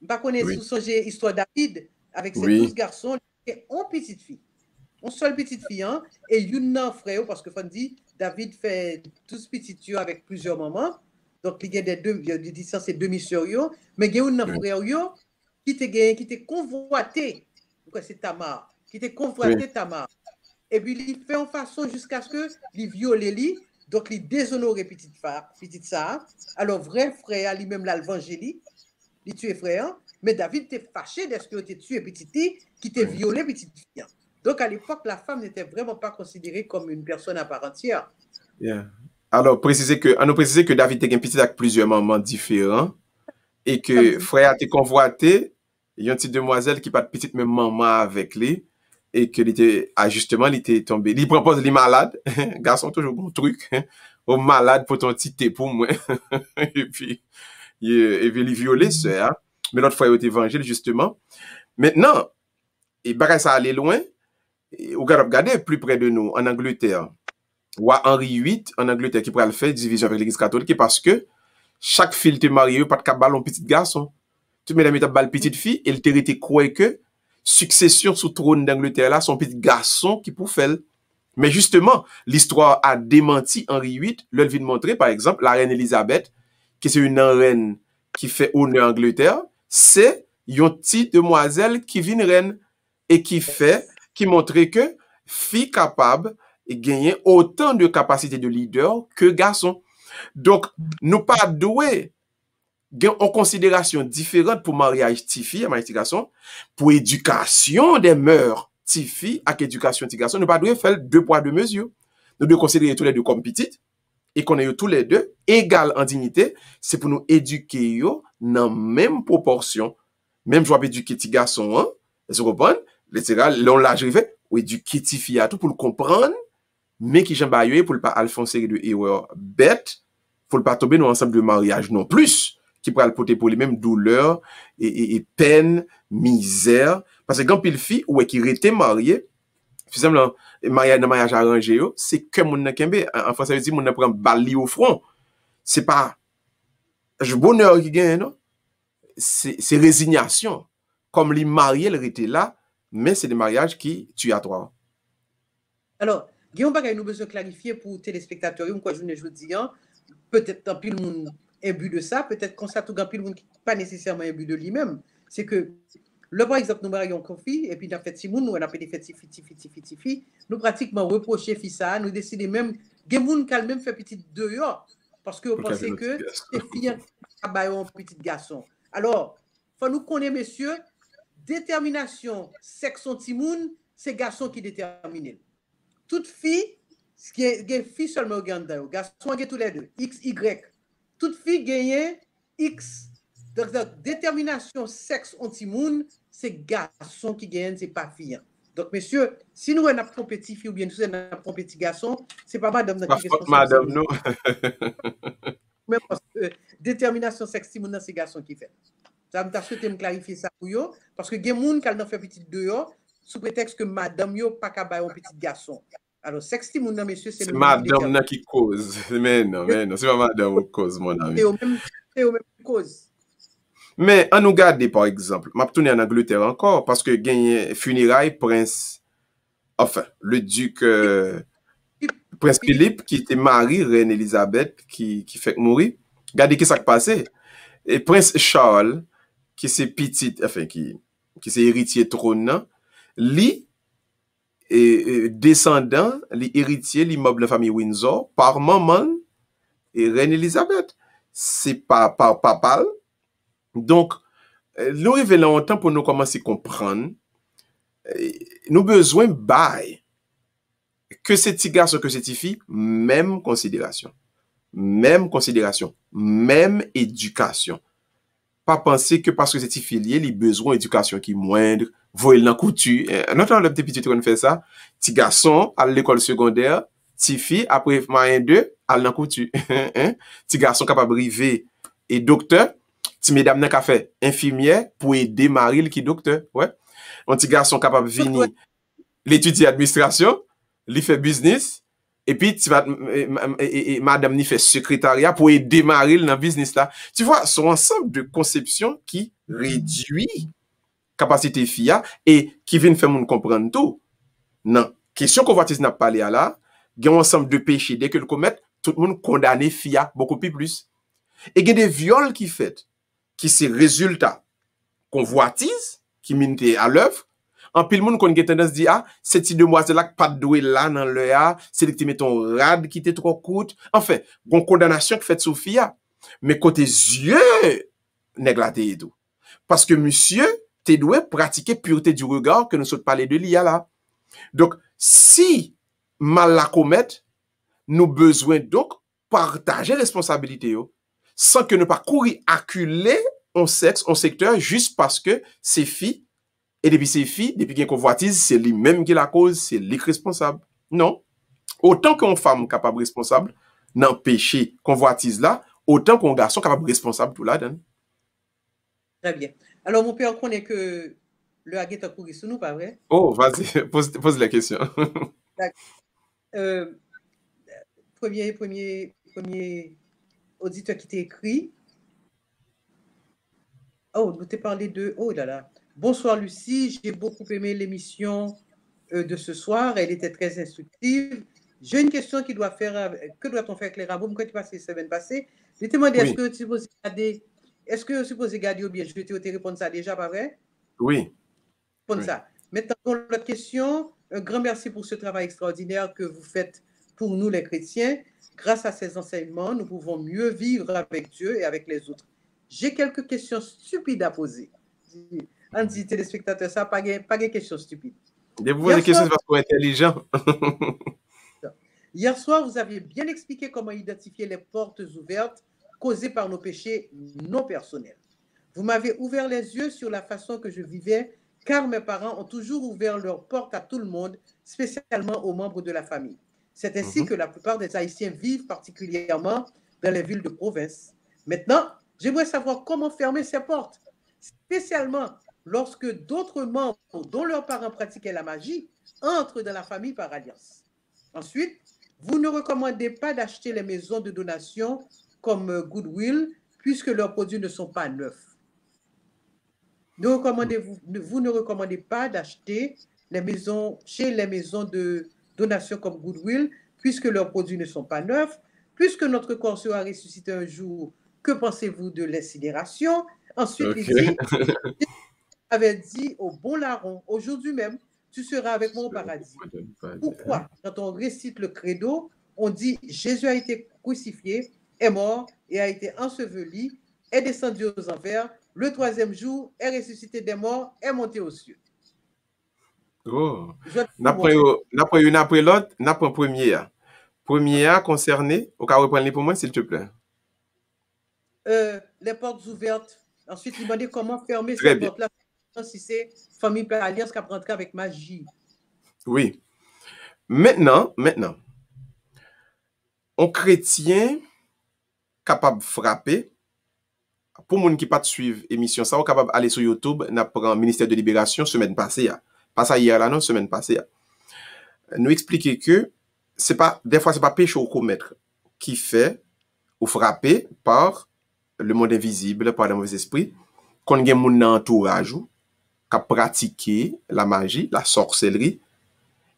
Je ne connais pas songer l'histoire de David avec ses 12 garçons et une petite fille. Une seule petite fille, hein, et une frère, parce que dit David fait 12 petites filles avec plusieurs mamans. Donc, il y a des distances, c'est demi-sœurs, mais il y a une frère qui t'est convoité. C'est Tamar, qui t'est convoité Tamar. Et puis, il fait en façon jusqu'à ce que il viole lui, donc il déshonore petite ça. Alors, vrai frère, lui-même, l'évangélie, il tue frère, mais David t'est fâché d'être qu'il a tué petite fille, qui t'a violé petite fille. Donc, à l'époque, la femme n'était vraiment pas considérée comme une personne à part entière. Yeah. Alors, on nous préciser que David était un petit avec plusieurs mamans différents et que frère a été convoité, il y a une petite demoiselle qui pas de petite même maman avec lui et que il était justement il était tombé. Il propose les malades, garçon toujours bon truc, au malade pour ton petit thé pour moi. Et puis il violé ça, mais l'autre fois il était évangile justement. Maintenant, et bagay ça allait loin. Ou regardez plus près de nous en Angleterre. Roi Henri VIII en Angleterre qui pourrait le faire division avec l'église catholique parce que chaque fille te marié pas de cap ballon petit garçon. Tu mets la balle petite fille et il te croit que succession sous trône d'Angleterre là son petit garçon qui pour faire. Mais justement, l'histoire a démenti Henri VIII, le vient de montrer par exemple la reine Elisabeth qui c'est une reine qui fait honneur à Angleterre, c'est une petite demoiselle qui vient reine et qui montrait que fille capable et gagner autant de capacité de leader que garçon. Donc, nous pas doués en considération différente pour mariage tifi à mariage garçon, pour éducation des mœurs tifi à éducation ti garçon, nous pas doués faire deux poids deux mesures. Nous devons considérer tous les deux comme petites et qu'on ait tous les deux égales en dignité, c'est pour nous éduquer yo dans même proportion. Même je vais éduquer ti garçon, hein, vous comprenez? L'on l'a arrivé, ou éduquer ti fille à tout pour le comprendre, mais qui j'aime pas pour le pas alphonse de erreur bête faut pas tomber dans ensemble de mariage non plus, qui pourra le porter pour les mêmes douleurs et peine, misère. Parce que quand il fille, ou qui était marié, finalement, mariage arrangé, c'est que mon n'a kembe. En français, ça veut dire mon n'a prend bali au front. C'est pas le bonheur qui gagne, non? C'est résignation. Comme les mariés, ils étaient là, mais c'est des mariages qui tuent à toi. Alors, Guillaume Bagay, nous besoin de clarifier pour téléspectateurs, quoi, je ne dis rien, peut-être tant pis le monde imbu de ça, peut-être qu'on s'attend tant pis le monde qui pas nécessairement imbu de lui-même. C'est que, le par exemple, nous marions conflit, et puis dans fait si nous, on a fait des fêtes tifi, nous pratiquement reprocher ça, nous décidons même, des gens qui même fait petit dehors, parce que vous pensez que c'est fille qui a un petit garçon. Alors, il faut nous connaître, messieurs, détermination, sexe anti-moun, c'est garçon qui détermine. Toute fille, qui est fille seulement au Ganda, garçon gagne tous les deux, X, Y. Toute fille gagne X. Donc, détermination, sexe, anti-moun, c'est garçon qui gagne, c'est pas fille. Donc, messieurs, si nous avons un petit fille ou bien nous avons un petit garçon, c'est pas madame qui est responsable. Madame, non. Mais parce que détermination, sexe, anti-moun, c'est garçon qui fait. Ça me t'a souhaité me clarifier ça pour vous, parce que il y a des gens qui ont fait petit dehors, sous prétexte que madame yo pas qu'à un petit garçon. Alors, sexe, messieurs, c'est madame qui cause. Mais non, c'est pas madame qui cause, mon ami. C'est au même cause. Mais, on nous garde, par exemple, m'a tourné en Angleterre encore, parce que gagne funérailles prince, enfin, le duc, prince Philippe, qui était mari, reine Elisabeth, qui fait mourir. Regardez ce qui s'est passé. Et prince Charles, qui c'est petit, enfin, qui c'est héritier trône, lui, et descendant, les héritiers, l'immeuble de la famille Windsor, par maman et reine Elisabeth. C'est pas par papal. Donc, nous révélons longtemps pour nous commencer à comprendre, nous besoin bail que ces petits garçons, que ces petites filles, même considération, même éducation. Pas penser que parce que c'est filié, les besoins d'éducation qui moindre, voyez l'en coutu. Notre le petit on fait ça. Petit garçon à l'école secondaire, petit fille après moyen 2 à l'en coutu. Petit garçon capable river et docteur, petit mesdames n'a qu'à faire infirmière pour aider Marie qui docteur, ouais. Un petit garçon capable venir l'étudier administration, lui fait business. Et puis, tu vas, madame ni fait secrétariat pour aider Marie dans le business là. Tu vois, c'est un ensemble de conceptions qui réduit capacité FIA et qui viennent faire moun comprendre tout. Non. Question convoitise n'a pas parlé à là, il y a un ensemble de péchés. Dès que le commettent, tout le monde condamne FIA beaucoup plus. Et il y a des viols qui fait, qui c'est résultat convoitise, qui mine à l'œuvre. En pile monde qu'on a tendance à dire, ah, c'est ti demoiselle là qui pas doué là dans le a, c'est que tu mets ton rad qui était trop courte. Enfin, bon condamnation qui fait Sophia. Mais côté yeux, néglaté et tout. Parce que monsieur, tu dois pratiquer pureté du regard que nous sommes parlé de l'IA là. Donc, si mal la commettre, nous besoin donc partager responsabilité yo, sans que nous pas courir acculer en sexe, en secteur, juste parce que ces filles et depuis ces filles, depuis qu'il y a une convoitise, c'est lui-même qui est la cause, c'est lui responsable. Non. Autant qu'une femme capable responsable, n'empêcher convoitise là, autant qu'un garçon capable responsable tout là. Très bien. Alors, mon père, on connaît que le haguet a couru sur nous, pas vrai? Oh, vas-y, pose la question. Premier auditeur qui t'a écrit. Oh, nous t'ai parlé de... Oh là là. Bonsoir Lucie, j'ai beaucoup aimé l'émission de ce soir, elle était très instructive. J'ai une question qui doit faire, que doit-on faire avec les rabots? Quand tu passes la semaine passée, je t'ai demandé, est-ce que tu supposes garder ou bien je vais te répondre ça déjà, pas vrai? Oui. Ça. Maintenant, l'autre question, un grand merci pour ce travail extraordinaire que vous faites pour nous les chrétiens. Grâce à ces enseignements, nous pouvons mieux vivre avec Dieu et avec les autres. J'ai quelques questions stupides à poser. On dit téléspectateurs, ça pas de questions stupides. Vous posez des questions parce qu'on est intelligent. Hier soir, vous aviez bien expliqué comment identifier les portes ouvertes causées par nos péchés non personnels. Vous m'avez ouvert les yeux sur la façon que je vivais, car mes parents ont toujours ouvert leurs portes à tout le monde, spécialement aux membres de la famille. C'est ainsi que la plupart des Haïtiens vivent, particulièrement dans les villes de province. Maintenant, j'aimerais savoir comment fermer ces portes, spécialement lorsque d'autres membres dont leurs parents pratiquaient la magie entrent dans la famille par alliance. Ensuite, vous ne recommandez pas d'acheter les maisons de donation comme Goodwill puisque leurs produits ne sont pas neufs. Vous ne recommandez pas d'acheter chez les maisons de donation comme Goodwill puisque leurs produits ne sont pas neufs, puisque notre corps sera ressuscité un jour. Que pensez-vous de l'incinération? Ensuite, il dit, avait dit au bon larron, aujourd'hui même, tu seras avec moi au paradis. Pourquoi, quand on récite le credo, on dit Jésus a été crucifié, est mort et a été enseveli, est descendu aux enfers, le troisième jour est ressuscité des morts, est monté aux cieux. Oh. N'après une après l'autre, n'après premier. Premier concerné, au cas reprendre pour moi, s'il te plaît. Les portes ouvertes. Ensuite, il m'a dit comment fermer ces portes-là si c'est famille par alliance qui apprendra avec magie. Oui. Maintenant, un chrétien capable de frapper, pour les gens qui ne pas suivre l'émission, ça, on capable d'aller sur YouTube, n'apprend ministère de Libération semaine passée. Pas ça hier là, non, semaine passée. Nous expliquer que des fois, c'est pas péché au commettre qui fait ou frapper par le monde invisible, par le mauvais esprit, qu'on a mon entourage qui a pratiqué la magie, la sorcellerie,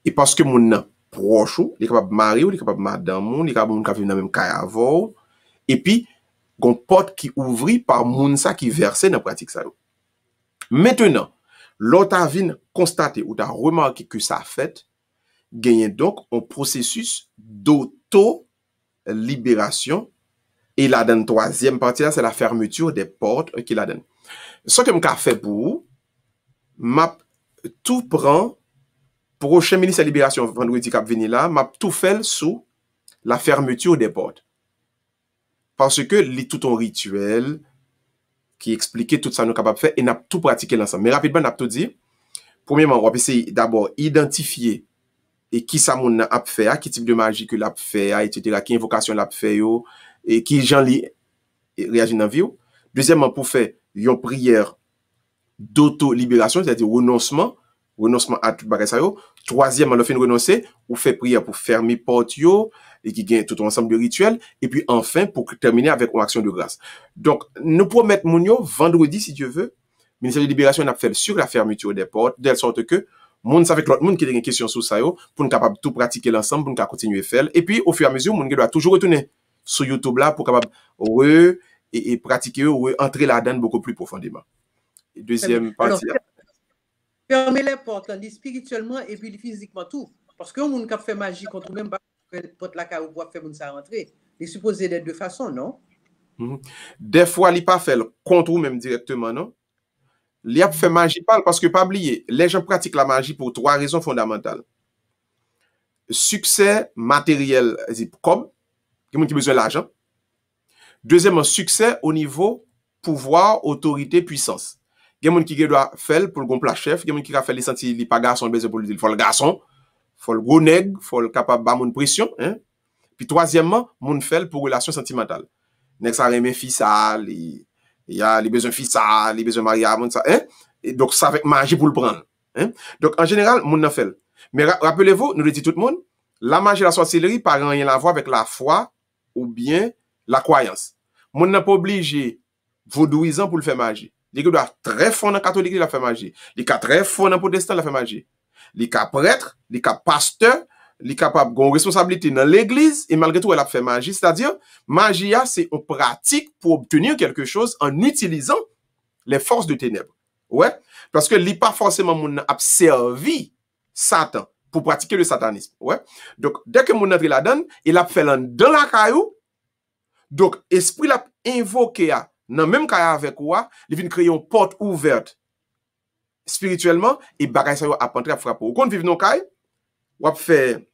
et parce que mon proche, il est capable de marier, il est capable de madame, il est capable de vivre dans le même cas avant, et puis, gon porte qui ouvrit par moun sa qui versait dans pratique ça. Maintenant, l'autre a vinn constater ou t'as remarqué que ça a fait, gagne donc un processus d'auto-libération. Et la donne troisième partie là, c'est la fermeture des portes qui la donne. Ce que m'a fait pour vous, m'a tout prend prochain ministre de la Libération vendredi cap venir là, m'a tout fait sous la fermeture des portes. Parce que li tout un rituel qui expliquait tout ça nous capable de faire et n'a tout pratiqué l'ensemble. Mais rapidement n'a tout dit. Premièrement, on va essayer d'abord identifier et qui ça moun a fait, qui type de magie que l'a fait, etc., qui invocation l'a fait yo et qui gens li réagit dans vie. Deuxièmement, pour faire une prière d'auto-libération, c'est-à-dire renoncement à tout bagage ça yo. Troisièmement, le fait de renoncer, ou fait prière pour fermer porte yo et qui gagne tout un ensemble de rituels. Et puis enfin, pour terminer avec une action de grâce. Donc, nous promettons moun yo vendredi, si Dieu veut, ministère de Libération n'a fait sur la fermeture des portes, de sorte que moun avec l'autre monde qui a une question sur ça yo, pour nous capable tout pratiquer l'ensemble, pour nous continuer à faire. Et puis, au fur et à mesure, moun doit toujours retourner sur YouTube là pour capable et pratiquer ou entrer là-dedans beaucoup plus profondément. Et deuxième partie. Fermer les portes, spirituellement et puis physiquement tout. Parce que moun qui fait magie contre même pas porte la ka ou faire moun ça rentrer. Il est supposé d'être de façon, non? Des fois, il pas fait contre ou même directement, non? Il a fait magie parce que pas oublier, les gens pratiquent la magie pour trois raisons fondamentales. Succès matériel, comme il y a qui besoin d'argent. Deuxièmement, succès au niveau pouvoir, autorité, puissance. Il y a qui doit faire pour le gonfler chef, il y a qui doit faire les sentir les pas garçon besoin pour le dire, faut le garçon, faut le gros nègre, faut le capable ba mon pression, hein. Puis troisièmement, moun fait pour relation sentimentale. Nèg ça remet fille ça, il y a les besoins fille ça, les besoins mariage moun ça, hein. Et donc ça avec magie pour le prendre, hein. Donc en général, moun nan fait. Mais rappelez-vous, nous le dit tout le monde, la magie et la sorcellerie pas rien à voir avec la foi ou bien la croyance. Moun n'a pas obligé vaudouisant pour le faire magie. Les gars doivent très fort dans catholique la faire magie. Les gars très fort dans protestant la faire magie. Les gars prêtre, les gars pasteur, les capables de responsabilité dans l'église et malgré tout elle a fait magie, c'est-à-dire magie c'est une pratique pour obtenir quelque chose en utilisant les forces de ténèbres. Ouais, parce que li pas forcément moun a servi Satan pour pratiquer le satanisme. Ouais. Donc dès que moun entre là-dedans, il a fait dans la caillou. Donc esprit l'a invoqué dans même cas avec quoi, il vient créer une porte ouverte spirituellement et bagay ça a entrer à frapper. Ou quand vivre dans caille, ou a fait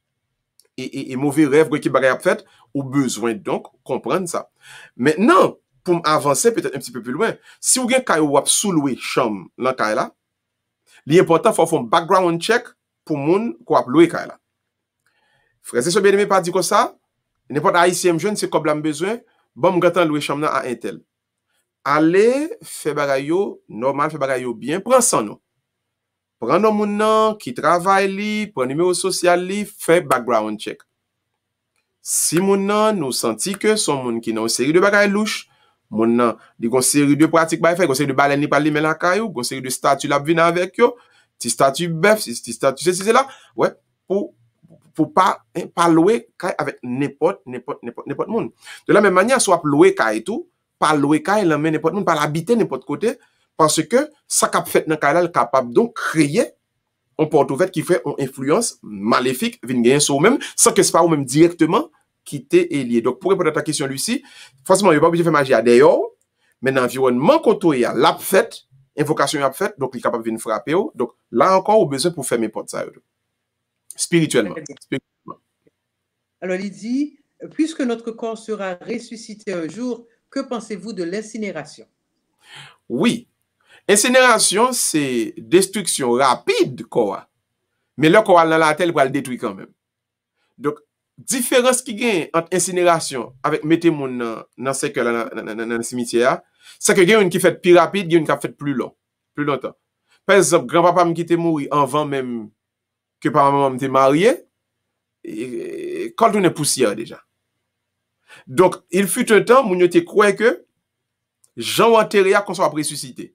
et mauvais rêve qui bagay a fait, ou besoin donc comprendre ça. Maintenant, pour avancer peut-être un petit peu plus loin, si vous avez caille ou a sous-louer chambre dans caille là, l'important faut faire un background check pour moun ko a louer Kaila. Frère, c'est ce bien-aimé pas dit comme ça. N'importe haïtien jeune, c'est comme l'am besoin bon, m'gatan louer chambre à un tel. Allez, fait bagay yo, normal, fait bagay yo bien, prends son nom. Prends nom moun nan, qui travaille li, prends numéro social li, fait background check. Si moun nan nous senti que son moun qui nan série de bagay louche, moun nan, di gon série de pratique bay fait, gon série de balen ni pa li men la kayou, gon série de statut la vin avec yo, ti statut bœuf, ti statut c'est là, ouais, pour pas louer kay avec n'importe moun. De la même manière, soit louer kay tout, pas louer kay l'amène n'importe moun, pas l'habiter n'importe côté, parce que ça cap fait dans kay là capable donc créer un porte ouverte qui fait une influence maléfique vient gagner sur même sans que c'est pas ou même directement quitter et lié. Donc pour répondre à ta question Lucie, forcément il pas obligé de faire magie à dehors, mais dans l'environnement côté a l'a fait, invocation a fait, donc il est capable de venir frapper. Donc là encore au besoin pour faire mes portes ça spirituellement. Alors il dit puisque notre corps sera ressuscité un jour, que pensez-vous de l'incinération? Oui. Incinération, c'est destruction rapide, quoi. Mais le corps dans la terre, il va le détruire quand même. Donc, différence qui gagne entre incinération avec mettre mon dans ce que dans le cimetière, c'est que il y a une qui fait plus rapide, il y a une qui fait plus longtemps. Par exemple, grand-papa qui était mort avant même que papa-maman m'était marié, quand on est poussière déjà. Donc, il fut un temps où on était croyait que Jean enterré qu'on soit ressuscité.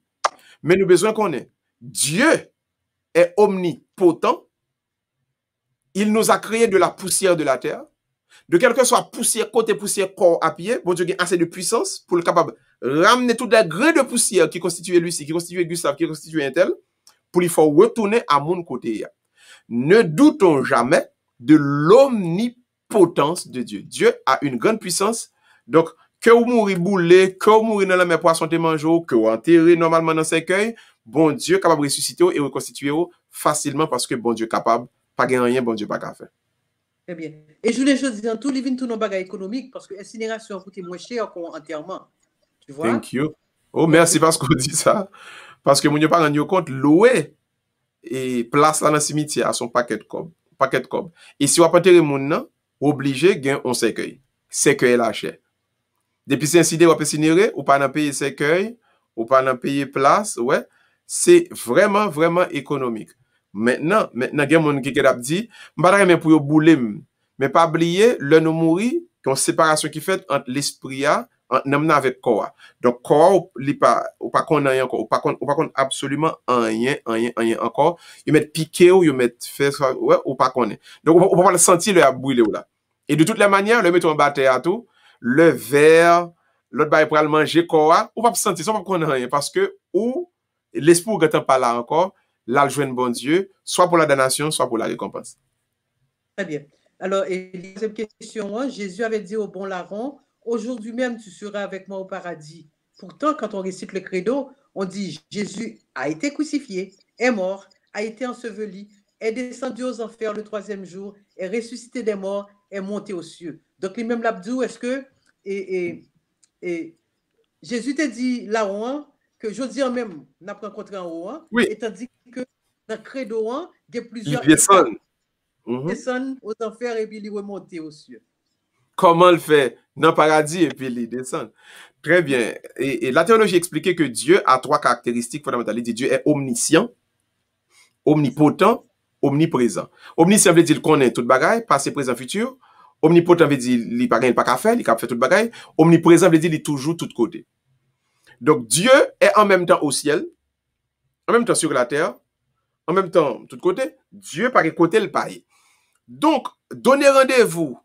Mais nous besoin qu'on ait. Dieu est omnipotent. Il nous a créé de la poussière de la terre. De quelque soit poussière, côté poussière, corps à pied, bon Dieu a assez de puissance pour le capable ramener tout les grains de poussière qui constituent Lucie, qui constituent Gustave, qui constituent un tel, pour il faut retourner à mon côté. Ne doutons jamais de l'omnipotence de Dieu. Dieu a une grande puissance. Donc, que vous mourrez boulé, que vous mourrez dans la mer poisson te mange, que vous enterrez normalement dans cercueil, bon Dieu capable de ressusciter et reconstituer facilement parce que bon Dieu capable, pas gagner rien, bon Dieu pas qu'à faire. Très bien. Et je voulais juste dire, tout les vins, tout nos bagages économiques parce que l'incinération coûte moins cher qu'un enterrement. Tu vois? Thank you. Oh, merci parce qu'on dit ça. Parce que mon Dieu pas rendu compte, louer et place là dans le cimetière à son paquet de cob. Et si on pas enterrer mon nan, obligé gain on cercueil. Cercueil la chair. Depuis c'est incidé ou incinérer, ou pas dans payer cercueil, ou pas dans payer place, ouais, c'est vraiment économique. Maintenant, gen moun qui a dit, m'pa même pour yo bouler, mais pas oublier le nous mourir, qu'on séparation qui fait entre l'esprit entre l'âme avec corps. Donc corps ou pas qu'on rien encore, ou pas qu'on absolument rien encore, ils mettent piqué ou ils mettent fait ouais, ou pas qu'on est. Donc on va pas le sentir le brûler là. Et de toutes les manières, le mettre en bataille à tout, le verre, l'autre bail pour le manger quoi, ou pas sentir ça pas qu'on rien parce que ou l'esprit n'attend pas là encore, là le joindre bon Dieu, soit pour la damnation, soit pour la récompense. Très bien. Alors, et la deuxième question, Jésus avait dit au bon larron, aujourd'hui même tu seras avec moi au paradis. Pourtant, quand on récite le credo, on dit Jésus a été crucifié, est mort, a été enseveli, est descendu aux enfers le troisième jour, est ressuscité des morts, est monté aux cieux. Donc, lui même l'abdou, est-ce que Jésus t'a dit là-haut que je dis même, n'a pas rencontré en haut, oui. et tandis que dans le credo, il y a plusieurs descendent aux enfers et puis il remonte aux cieux. Comment le fait dans le paradis et puis il descend. Très bien. Et la théologie expliquait que Dieu a trois caractéristiques fondamentales. Il dit Dieu est omniscient, omnipotent, omniprésent. Omniscient veut dire qu'il connaît toute bagaille, passé, présent, futur. Omnipotent veut dire qu'il n'a pas qu'à faire, il a fait toute bagaille. Omniprésent veut dire qu'il est toujours tout côté. Donc Dieu est en même temps au ciel, en même temps sur la terre, en même temps tout côté. Dieu par côté le paille. Donc donner rendez-vous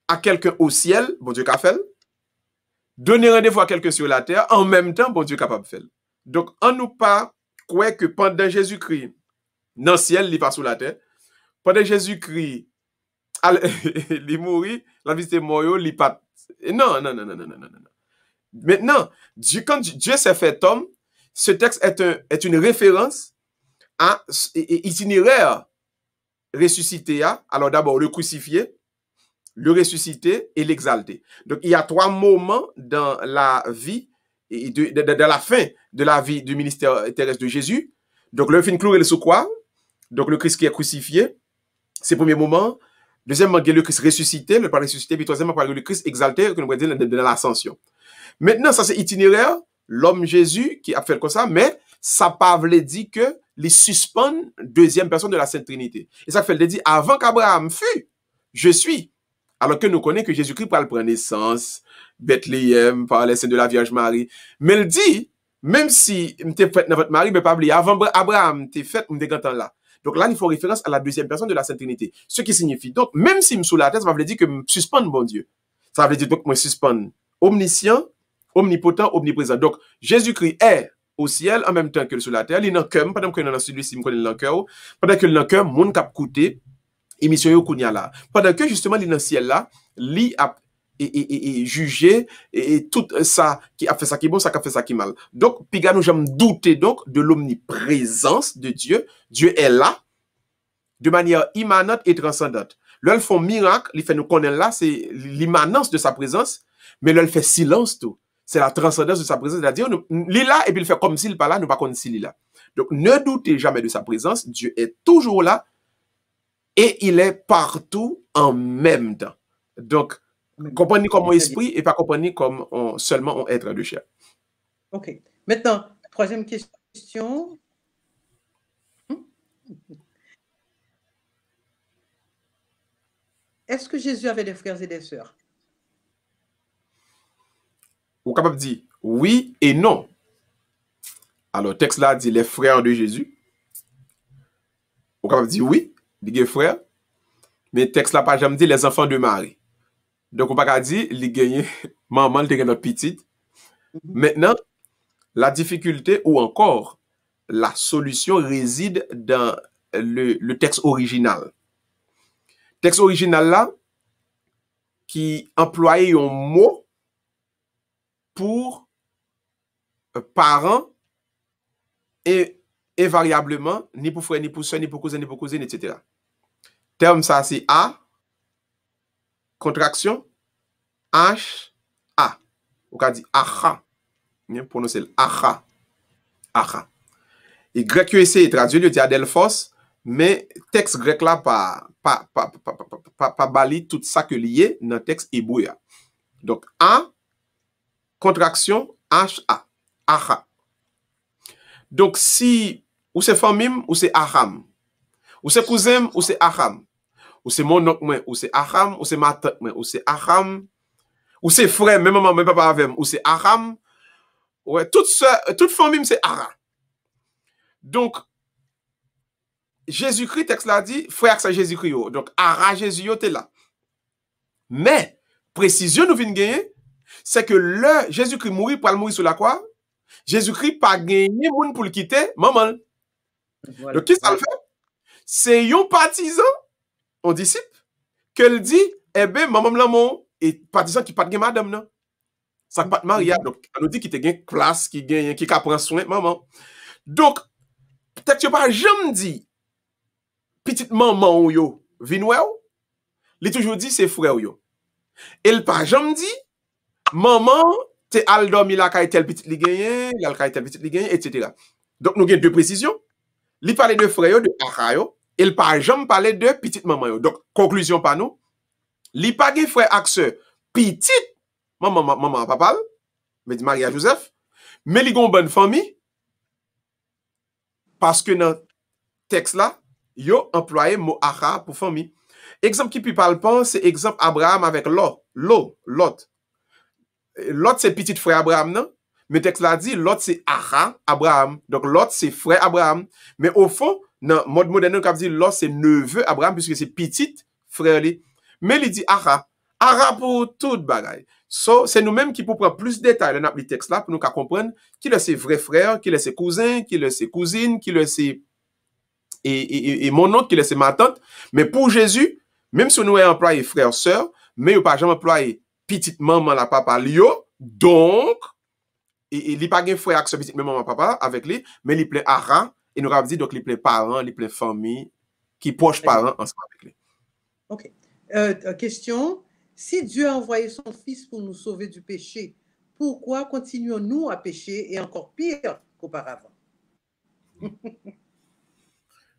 à quelqu'un au ciel, bon Dieu qu'a fait. Donner rendez-vous à quelqu'un sur la terre, en même temps, bon Dieu capable de faire. Donc, on nous pas croire que pendant Jésus-Christ, dans le ciel, il pas sur la terre. Pendant Jésus-Christ, il mourit, la visite est mort, il pas. Non. Maintenant, quand Dieu s'est fait homme, ce texte est une référence à itinéraire ressuscité. Alors d'abord, le crucifié, le ressusciter et l'exalter. Donc, il y a trois moments dans la vie, dans la fin de la vie du ministère terrestre de Jésus. Donc, le fin cloué le sous quoi? Donc, le Christ qui est crucifié, c'est le premier moment. Deuxièmement, il y a le Christ ressuscité, le pas ressuscité. Puis troisièmement, il y a le Christ exalté, que nous pourrions dire dans l'ascension. Maintenant, ça c'est itinéraire, l'homme Jésus qui a fait comme ça, mais ça pas veut dire que les suspend deuxième personne de la Sainte Trinité. Et ça fait le dire, avant qu'Abraham fût, je suis. Alors que nous connaissons que Jésus-Christ prend naissance, Bethléem, par les saints de la Vierge Marie. Mais il dit, même si m'était fait dans votre mari, mais pas oublier, avant Abraham t'es fait, m'était content là. Donc là, il faut référence à la deuxième personne de la Sainte Trinité. Ce qui signifie, donc, même si me sous la tête, ça veut dire que me suspend bon Dieu. Ça veut dire donc, moi suspend omniscient, omnipotent, omniprésent. Donc, Jésus-Christ est au ciel en même temps que sur la terre. Il est dans le cœur, pendant que dans celui-ci, me connaît dans le cœur, pendant que dans le cœur, mon cap coûté, émission yo kounya là. Pendant que justement, il est dans le ciel là, li a et juger et tout ça qui a fait ça qui est bon, ça qui a fait ça qui est mal. Donc, piga nous j'aime douter donc de l'omniprésence de Dieu. Dieu est là de manière immanente et transcendante. Là, ils font miracle, il fait nous connaître là, c'est l'immanence de sa présence, mais là, il fait silence tout. C'est la transcendance de sa présence, c'est-à-dire, il est là et puis il fait comme s'il n'est pas là, nous pas connaître s'il est là. Donc, ne doutez jamais de sa présence, Dieu est toujours là et il est partout en même temps. Donc, comprenez comme esprit et pas comprenez comme seulement un être de chair. OK. Maintenant, troisième question. Est-ce que Jésus avait des frères et des sœurs? Vous êtes capable de dire oui et non. Alors, le texte là dit les frères de Jésus. Vous êtes capable de dire oui, les frères. Mais le texte là, pas jamais dit les enfants de Marie. Donc, on ne peut pas dire les gagnés, maman, le notre petite. Maintenant, la difficulté ou encore la solution réside dans le texte original. Le texte original là, qui employait un mot pour parents et invariablement, ni pour frère, ni pour soeur, ni pour cousin, ni pour cousine, etc. Terme ça, c'est A, contraction, H, A. On peut dire acha. Prononcer acha. Acha. Et grec qui essaie de traduire, il dit adelphos, mais texte grec là, pas bali tout ça que lié dans le texte hébreu. Donc, A, contraction, H, A. Acha. Donc, si, ou c'est famille, ou c'est aham. Ou c'est cousin, ou c'est aham. Ou c'est mon oncle, ou c'est aham. Ou c'est ma tante, ou c'est aham. Ou c'est frère, même maman, même papa avec, ou c'est aham. Ouais, toute famille, c'est aham. Donc, Jésus-Christ, texte là dit, frère, c'est Jésus-Christ. Donc, aham, Jésus, t'es là. Mais, précision, nous venons gagner, c'est que le Jésus-Christ mourit pour mourir sur la croix, Jésus-Christ pas gagné moun pour le quitter, maman. Voilà. Donc, qui ça le fait? C'est un partisan, un disciple, qu'elle dit, eh bien, maman l'amour, et partisan qui pas de madame, non? Ça pas de mariage. Donc, on nous dit qu'il te gagne classe, qui prend soin de maman. Donc, peut-être que tu pas jamais dit, petite maman ou yo, vinoué ou, il toujours dit, c'est frère ou yo. Elle pas jamais dit, maman, t'es al dormi la kaye tel petit li gagne, la kaye tel petit li gagne, etc. Donc, nous avons deux précisions. Il parle de frère de Achayo, il pas jamais parler de petite maman. Donc, conclusion par nous, il pas de frère ak sœur petite maman papa, mais dit Maria Joseph, mais il a une bonne famille parce que dans le texte là, yo employé mot Acha pour famille. Exemple qui peut parler pas, c'est exemple Abraham avec Lot. Lot c'est petit frère Abraham, non? Mais texte là dit, Lot c'est Acha Abraham. Donc Lot c'est frère Abraham. Mais au fond, dans le mode moderne, on dit Lot c'est neveu Abraham, puisque c'est petit frère. Mais il dit Acha. Acha pour tout bagaille. So, c'est nous-mêmes qui pouvons prendre plus de détails dans le texte là pour nous comprendre qui est ses vrais frères, qui est ses cousins, qui est ses cousines, qui est ses. Et mon oncle, qui est ma tante. Mais pour Jésus, même si nous avons employé frère, sœur, mais nous pas jamais employé petite maman, la papa, lio. Donc, il n'y a pas de frère avec ce petit maman, papa, avec lui, mais il plaît Ara, et nous avons dit, donc, il plaît parents, il plaît famille, qui proche parents ensemble avec lui. OK. Question. Si Dieu a envoyé son Fils pour nous sauver du péché, pourquoi continuons-nous à pécher et encore pire qu'auparavant?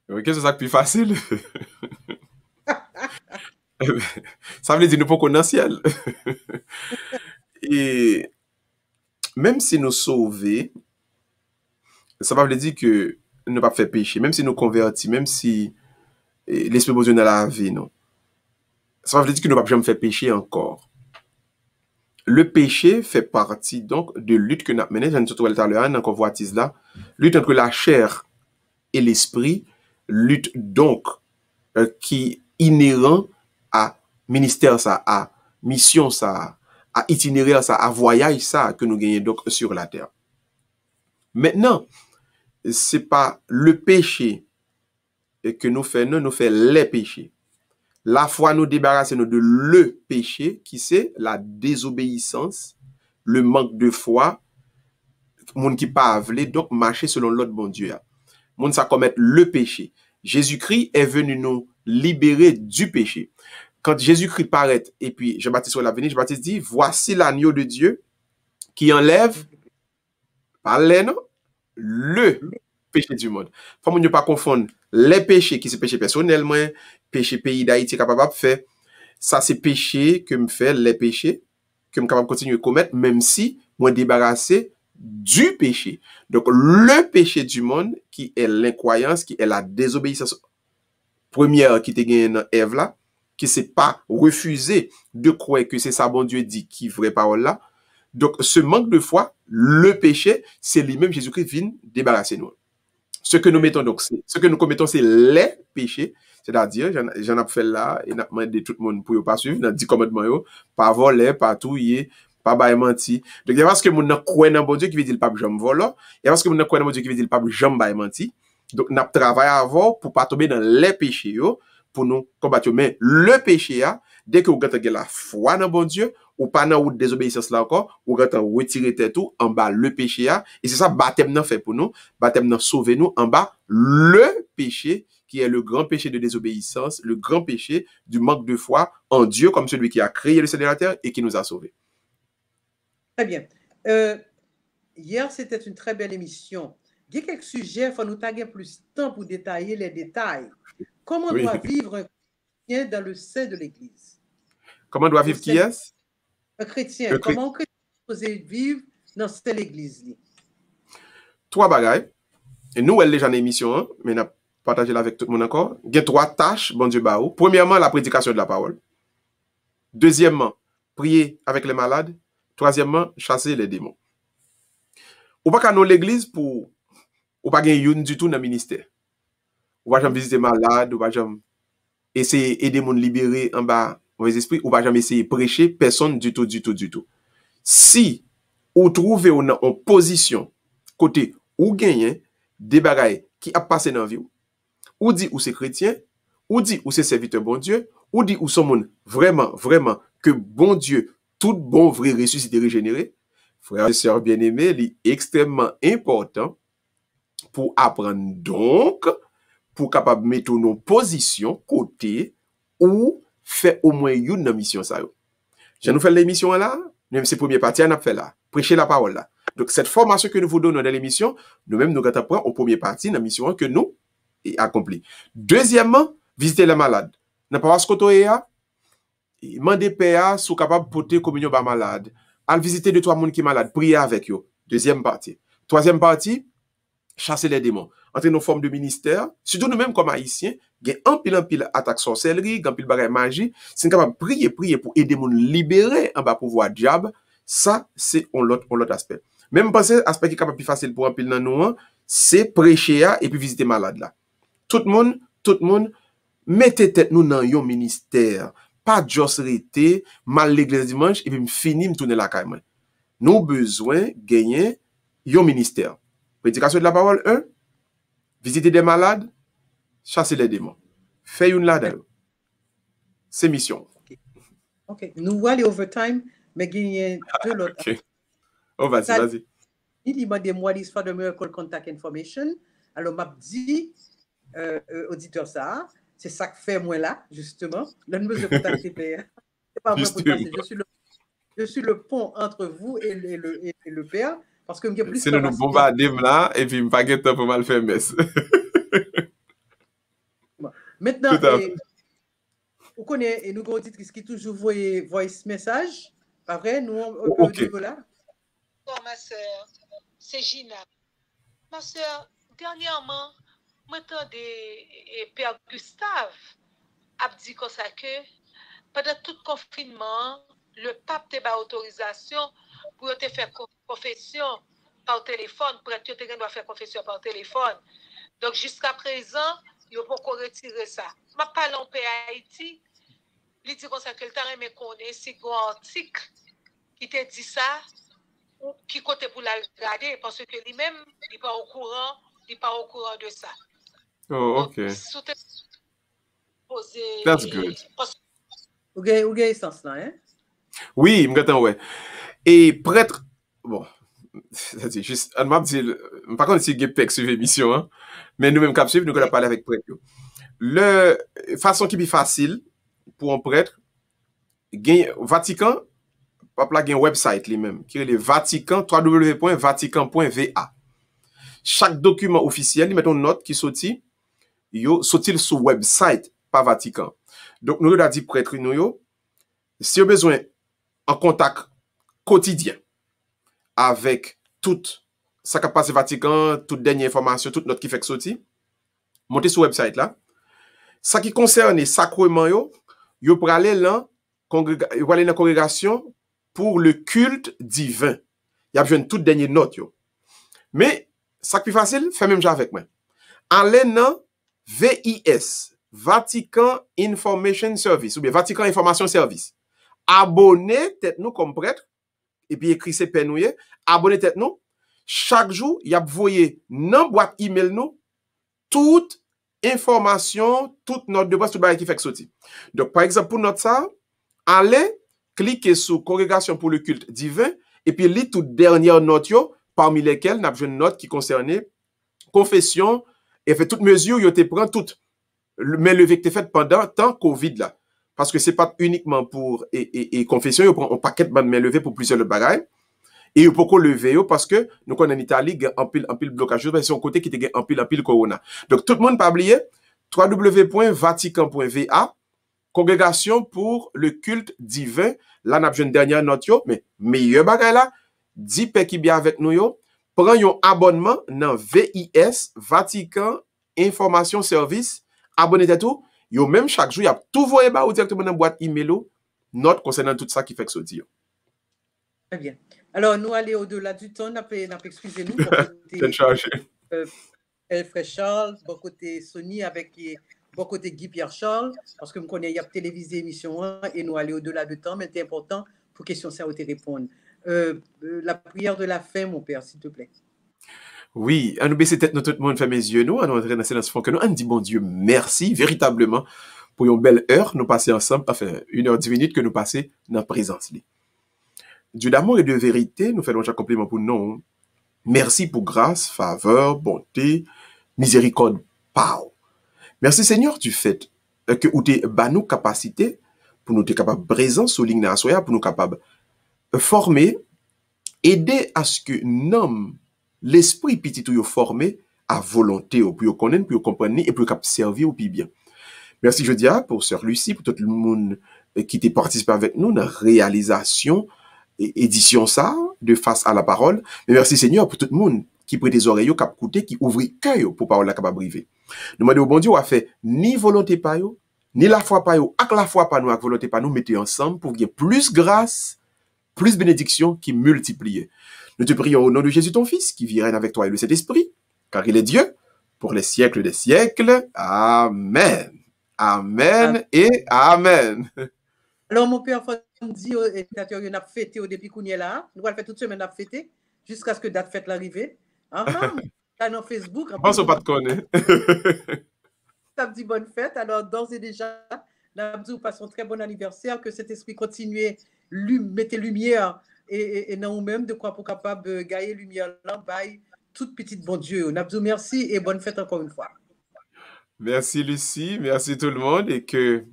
Oui, qu'est-ce que c'est ça qui est plus facile? Ça veut dire nous pas qu'on dans le ciel. Et même si nous sauvés, ça veut dire que nous ne pas faire péché. Même si nous convertis, même si l'Esprit de Dieu dans la vie, non. Ça veut dire que nous ne pas jamais faire péché encore. Le péché fait partie donc de lutte que nous avons menée, j'en ai tout à l'heure dans convoitise là, lutte entre la chair et l'esprit, lutte donc qui est inhérent à ministère ça, à mission ça, à itinéraire ça, à voyage ça que nous gagnons donc sur la terre. Maintenant, c'est pas le péché que nous faisons, nous faisons les péchés. La foi nous débarrasse nous de le péché, qui c'est la désobéissance, le manque de foi, monde qui pas avlé, donc marcher selon l'ordre bon Dieu. Monde ça commettre le péché. Jésus-Christ est venu nous libérer du péché. Quand Jésus-Christ paraît, et puis Jean-Baptiste sur l'avenir, Jean-Baptiste dit, voici l'agneau de Dieu qui enlève, par les non, le péché du monde. Faut ne pas confondre les péchés qui sont péchés personnellement, péché pays d'Haïti capable de faire. Ça, c'est péché que me fait, les péchés que me capable de continuer à commettre, même si moi débarrassé du péché. Donc, le péché du monde, qui est l'incroyance, qui est la désobéissance première qui te gagne dans Ève là, qui s'est pas refusé de croire que c'est ça bon Dieu dit qui vraie parole là. Donc, ce manque de foi, le péché, c'est lui-même Jésus-Christ vient débarrasser nous. Ce que nous mettons donc, ce que nous commettons, c'est les péchés. C'est-à-dire, j'en ai fait là, et n'a demandé tout le monde pour ne pas suivre, dans 10 commandements, pas voler, pas touiller, pas bailler menti. Donc, il y a parce que mon croit dans bon Dieu qui veut dire pas jamais voler, il y a parce que mon croit dans bon Dieu qui veut dire pas jamais bailler menti. Donc, n'a travaillé avant pour pas tomber dans les péchés, pour nous combattre. Mais le péché, dès que vous avez la foi dans bon Dieu, ou pas dans la désobéissance là encore, ou quand on retire tout en bas le péché, et c'est ça baptême n'a fait pour nous, baptême n'a sauvé nous en bas le péché qui est le grand péché de désobéissance, le grand péché du manque de foi en Dieu comme celui qui a créé le ciel et la terre et qui nous a sauvés. Très bien. Hier, c'était une très belle émission. Il y a quelques sujets, il faut nous taguer plus de temps pour détailler les détails. Comment doit vivre un chrétien dans le sein de l'Église? Comment doit vivre qui est? Un chrétien. Comment un chrétien doit vivre dans cette Église? 3 bagailles. Et nous, elle déjà dans l'émission, mais n'a partagé avec tout le monde encore. Il y a 3 tâches, bon Dieu baou. Premièrement, la prédication de la parole. Deuxièmement, prier avec les malades. Troisièmement, chasser les démons. Ou pas qu'à nous l'église pour ou pas gagner une du tout dans le ministère. Ou pas jamais visiter malade, ou pas jamais essayer aider les gens libérer en bas mauvais esprit, ou pas jamais essayer prêcher personne du tout, du tout, du tout. Si ou trouvez en position côté ou gagner des bagailles qui a passé dans la vie, ou dit ou c'est chrétien, ou dit ou c'est serviteur bon Dieu, ou dit ou sont monde vraiment, vraiment que bon Dieu, tout bon vrai ressuscité régénéré, frères et sœurs bien-aimés, c'est extrêmement important pour apprendre donc, pour capable mettre nos positions côté ou faire au moins une mission ça. Je nous fais l'émission là, même si première partie on a fait là, prêcher la parole là. Donc cette formation que nous vous donnons dans l'émission, nous-mêmes nous apprenons en première partie dans la mission que nous accompli. Deuxièmement, visiter les malades. N'a pas ce que est demander PA sous capable porter communion ba malade. Al visiter 2-3 monde qui malade, prier avec eux. Deuxième partie. Troisième partie, chasser les démons. Entre nos formes de ministère, surtout nous-mêmes comme haïtiens, il y a un pile attaque sorcellerie, un pile bagay magie, c'est capable prier pour aider les gens libérer en bas pouvoir diable. Ça c'est on l'autre aspect. Même penser aspect qui est capable plus facile pour un pile dans nous, c'est prêcher et puis visiter malade là. Tout le monde, mettez tête nous dans un ministère. Pas juste rester, mal l'église dimanche, et puis finir tourner la caille. Nous avons besoin de gagner un ministère. Prédication de la parole, 1. Visiter des malades, chasser les démons. Faire une là-dedans. C'est mission. OK. Nous allons overtime, mais gagner de l'autre. OK. Oh, vas-y. Il m'a demandé l'histoire de Miracle Contact Information. Alors, m'a dit, auditeur ça, c'est ça que fait moi là, justement. Là, nous besoin de contacter Père. C'est pas moi pour passer. Je suis le pont entre vous et le Père. Parce que je plus. C'est nous bombarder là, et puis je n'ai pas de temps pour mal faire messe. Maintenant, vous connaissez, et nous avons dit qui toujours voice message. Pas vrai? Nous, on peut Ok. de là. Bon, ma soeur, c'est Gina. Ma soeur, dernièrement, m'entendais Père Gustave a dit comme ça que pendant tout confinement, le pape t'a pas autorisation pour te faire confession par téléphone, pour que tu dois faire confession par téléphone. Donc jusqu'à présent, il faut qu'on retire ça. Ma parle en paix Haïti, il dit comme ça que le temps me connaît si grand article qui te dit ça ou qui côté pour la regarder parce que lui-même il pas au courant, de ça. Oh, ok. Poser That's good. Vous avez sens là, hein? Oui, m'entends, ouais. Et prêtre, bon, c'est juste, on m'a dit, par contre, si Gepek suivre l'émission, hein, mais nous-mêmes, cap suivre, nous allons parler avec prêtre. Le façon qui est facile pour un prêtre, Vatican, papa a un website lui-même, qui est le Vatican, www.vatican.va. Chaque document officiel, il met une note qui sortit, sortit sur le website, pas Vatican. Donc, nous avons dit prêtre, nous, si vous avez besoin en contact quotidien avec tout ça qui passe Vatican, toute dernière information, toute note qui fait que sorti, montez sur le website là. Ça qui concerne les sacrements, vous pouvez aller dans la congrégation pour le culte divin. Il y a besoin de toute dernière note. Mais, ça qui est plus facile, faites même déjà avec moi. Allez dans VIS, Vatican Information Service, ou bien Vatican Information Service. Abonnez tête nous comme prêtre, et puis écrit ces penouillés, abonnez tête nous. Chaque jour, il y a voyé dans boîte email nous toute information, toute note de base, tout le qui fait sortir. Donc, par exemple, pour note ça, allez cliquer sur congrégation pour le culte divin, et puis lisez toute dernière note, parmi lesquelles, nous avons une note qui concernait confession, et fait toute mesure, vous te prend toute, mais le que tu fait pendant temps Covid là. Parce que c'est pas uniquement pour et confession, il prend un paquet de main levée pour plusieurs bagailles. Et il faut qu'on lever parce que nous connaissons en Italie, il y a un pile blocage, parce que c'est un côté qui était en pile corona. Donc tout le monde pas oublier www.vatican.va, congrégation pour le culte divin. Là, nous avons une dernière note, mais meilleur bagaille là, 10 paix qui bien avec nous, prends un abonnement dans VIS, Vatican Information Service, abonnez-vous tout. Yo même chaque jour, il y a tout voyé ou directement dans la boîte email, note concernant tout ça qui fait que ça dit. Très bien. Alors, nous allons au-delà du temps, excusez-nous pour côté Frère Charles, pour côté Sony avec pour côté Guy Pierre Charles, parce que nous connaissons, il y a télévisé émission 1 et nous allons au-delà du temps, mais c'est important pour question ça ou te répondre. La prière de la fin, mon père, s'il te plaît. Oui, à nous baisser tête, nous tout le monde fait mes yeux, nous, à nous entrer dans ce fond que nous, on dit bon Dieu, merci véritablement pour une belle heure, nous passer ensemble, enfin, 1h10 que nous passer dans la présence. Dieu d'amour et de vérité, nous faisons un compliment pour nous. Merci pour grâce, faveur, bonté, miséricorde, pau. Merci Seigneur du fait que vous avez nous capacité pour nous être capables de présent sur ligne à soya, pour nous capables de former, aider à ce que nous l'esprit petit ou formé à volonté ou pour connaître, pour comprendre et pour servir au plus bien. Merci je dis pour sœur Lucie, pour tout le monde qui t'a participé avec nous dans la réalisation et édition ça de face à la parole. Mais merci Seigneur pour tout le monde qui prête des oreilles, qui a écouté, qui ouvre cœur pour parole la capable briver. Nous demandons au bon Dieu a fait ni volonté pas yo, ni la foi pas yo, ak la foi pas nous, ak volonté pas nous, mettez ensemble pour qu'il y ait plus grâce, plus bénédiction qui multiplie. Nous te prions au nom de Jésus ton Fils, qui vit règne avec toi et le Saint-Esprit, car il est Dieu, pour les siècles des siècles. Amen. Amen et Amen. Alors, mon père, il dit, on a fêté au début qu'on est là. Nous allons faire toute semaine à fêter, jusqu'à ce que date fête l'arrivée. Là, dans Facebook. On ne pas te connaître. Ça me dit bonne fête. Alors, d'ores et déjà, nous passons un très bon anniversaire, que cet esprit continue, mettez lumière et non nous-mêmes de quoi pour capable de gagner lumière là, by toute petite bon Dieu. Nabdou, merci et bonne fête encore une fois. Merci Lucie, merci tout le monde et que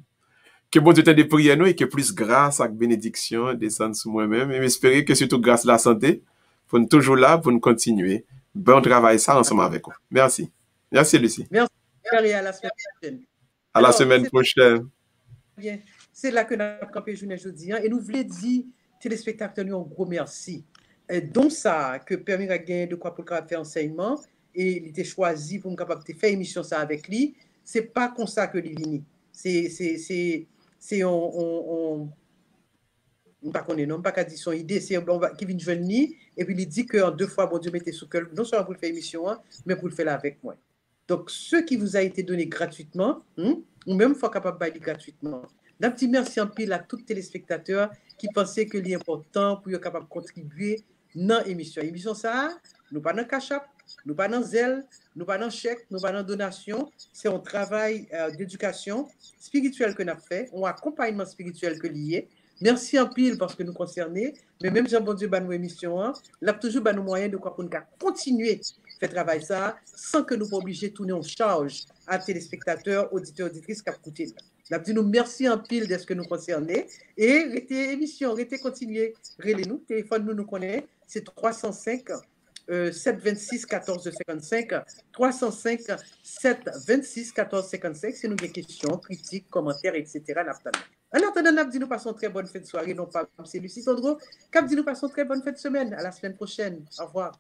bon Dieu t'aide de prier nous et que plus grâce et bénédiction descendent sur moi-même et m'espérer que surtout grâce à la santé, pour nous toujours là, pour nous continuer. Bon travail ça ensemble avec vous. Merci. Merci Lucie. Merci et à la semaine prochaine. À la semaine prochaine. bien. C'est là que nous avons campé journée aujourd'hui. Et nous voulons dire, téléspectateurs, un gros merci. Donc ça, que permis à gagner de quoi pour faire enseignement, et il était choisi pour me capable de faire émission ça avec lui. C'est pas comme ça que il vient. C'est on pas connaît non pas qu'à dire son idée, c'est qui vient joindre ni et puis il dit que en 2 fois bon Dieu mettez sous cœur non seulement pour le faire émission hein, mais pour le faire avec moi. Donc ce qui vous a été donné gratuitement ou même faut capable bailler gratuitement. Un petit merci en pile à tous les téléspectateurs qui pensaient que c'est important pour être capable de contribuer dans l'émission. L'émission ça, nous pas dans Cash App, nous pas dans Zelle, nous pas dans chèque, nous pas dans donation, c'est un travail d'éducation spirituelle que nous avons fait, un accompagnement spirituel que lié. Merci en pile parce que nous concernons, mais même Jean Bon Dieu ban nos émissions, hein, là toujours ban nos moyens de quoi pour nous continuer faire travail ça sans que nous pas obligés de tourner en charge à téléspectateurs, auditeurs, auditrices qui écoutent. Nous disons merci en pile de ce que nous concernons et restez émission, restez continuer, relez-nous, téléphone nous connaît, c'est 305 726 14 55 305 726 14 55 si nous avons des questions, critiques, commentaires, etc. En attendant, nous dit nous passons très bonne fin de soirée, non pas c'est Lucie Tondreau, nous dit nous passons très bonne fin de semaine, à la semaine prochaine, au revoir.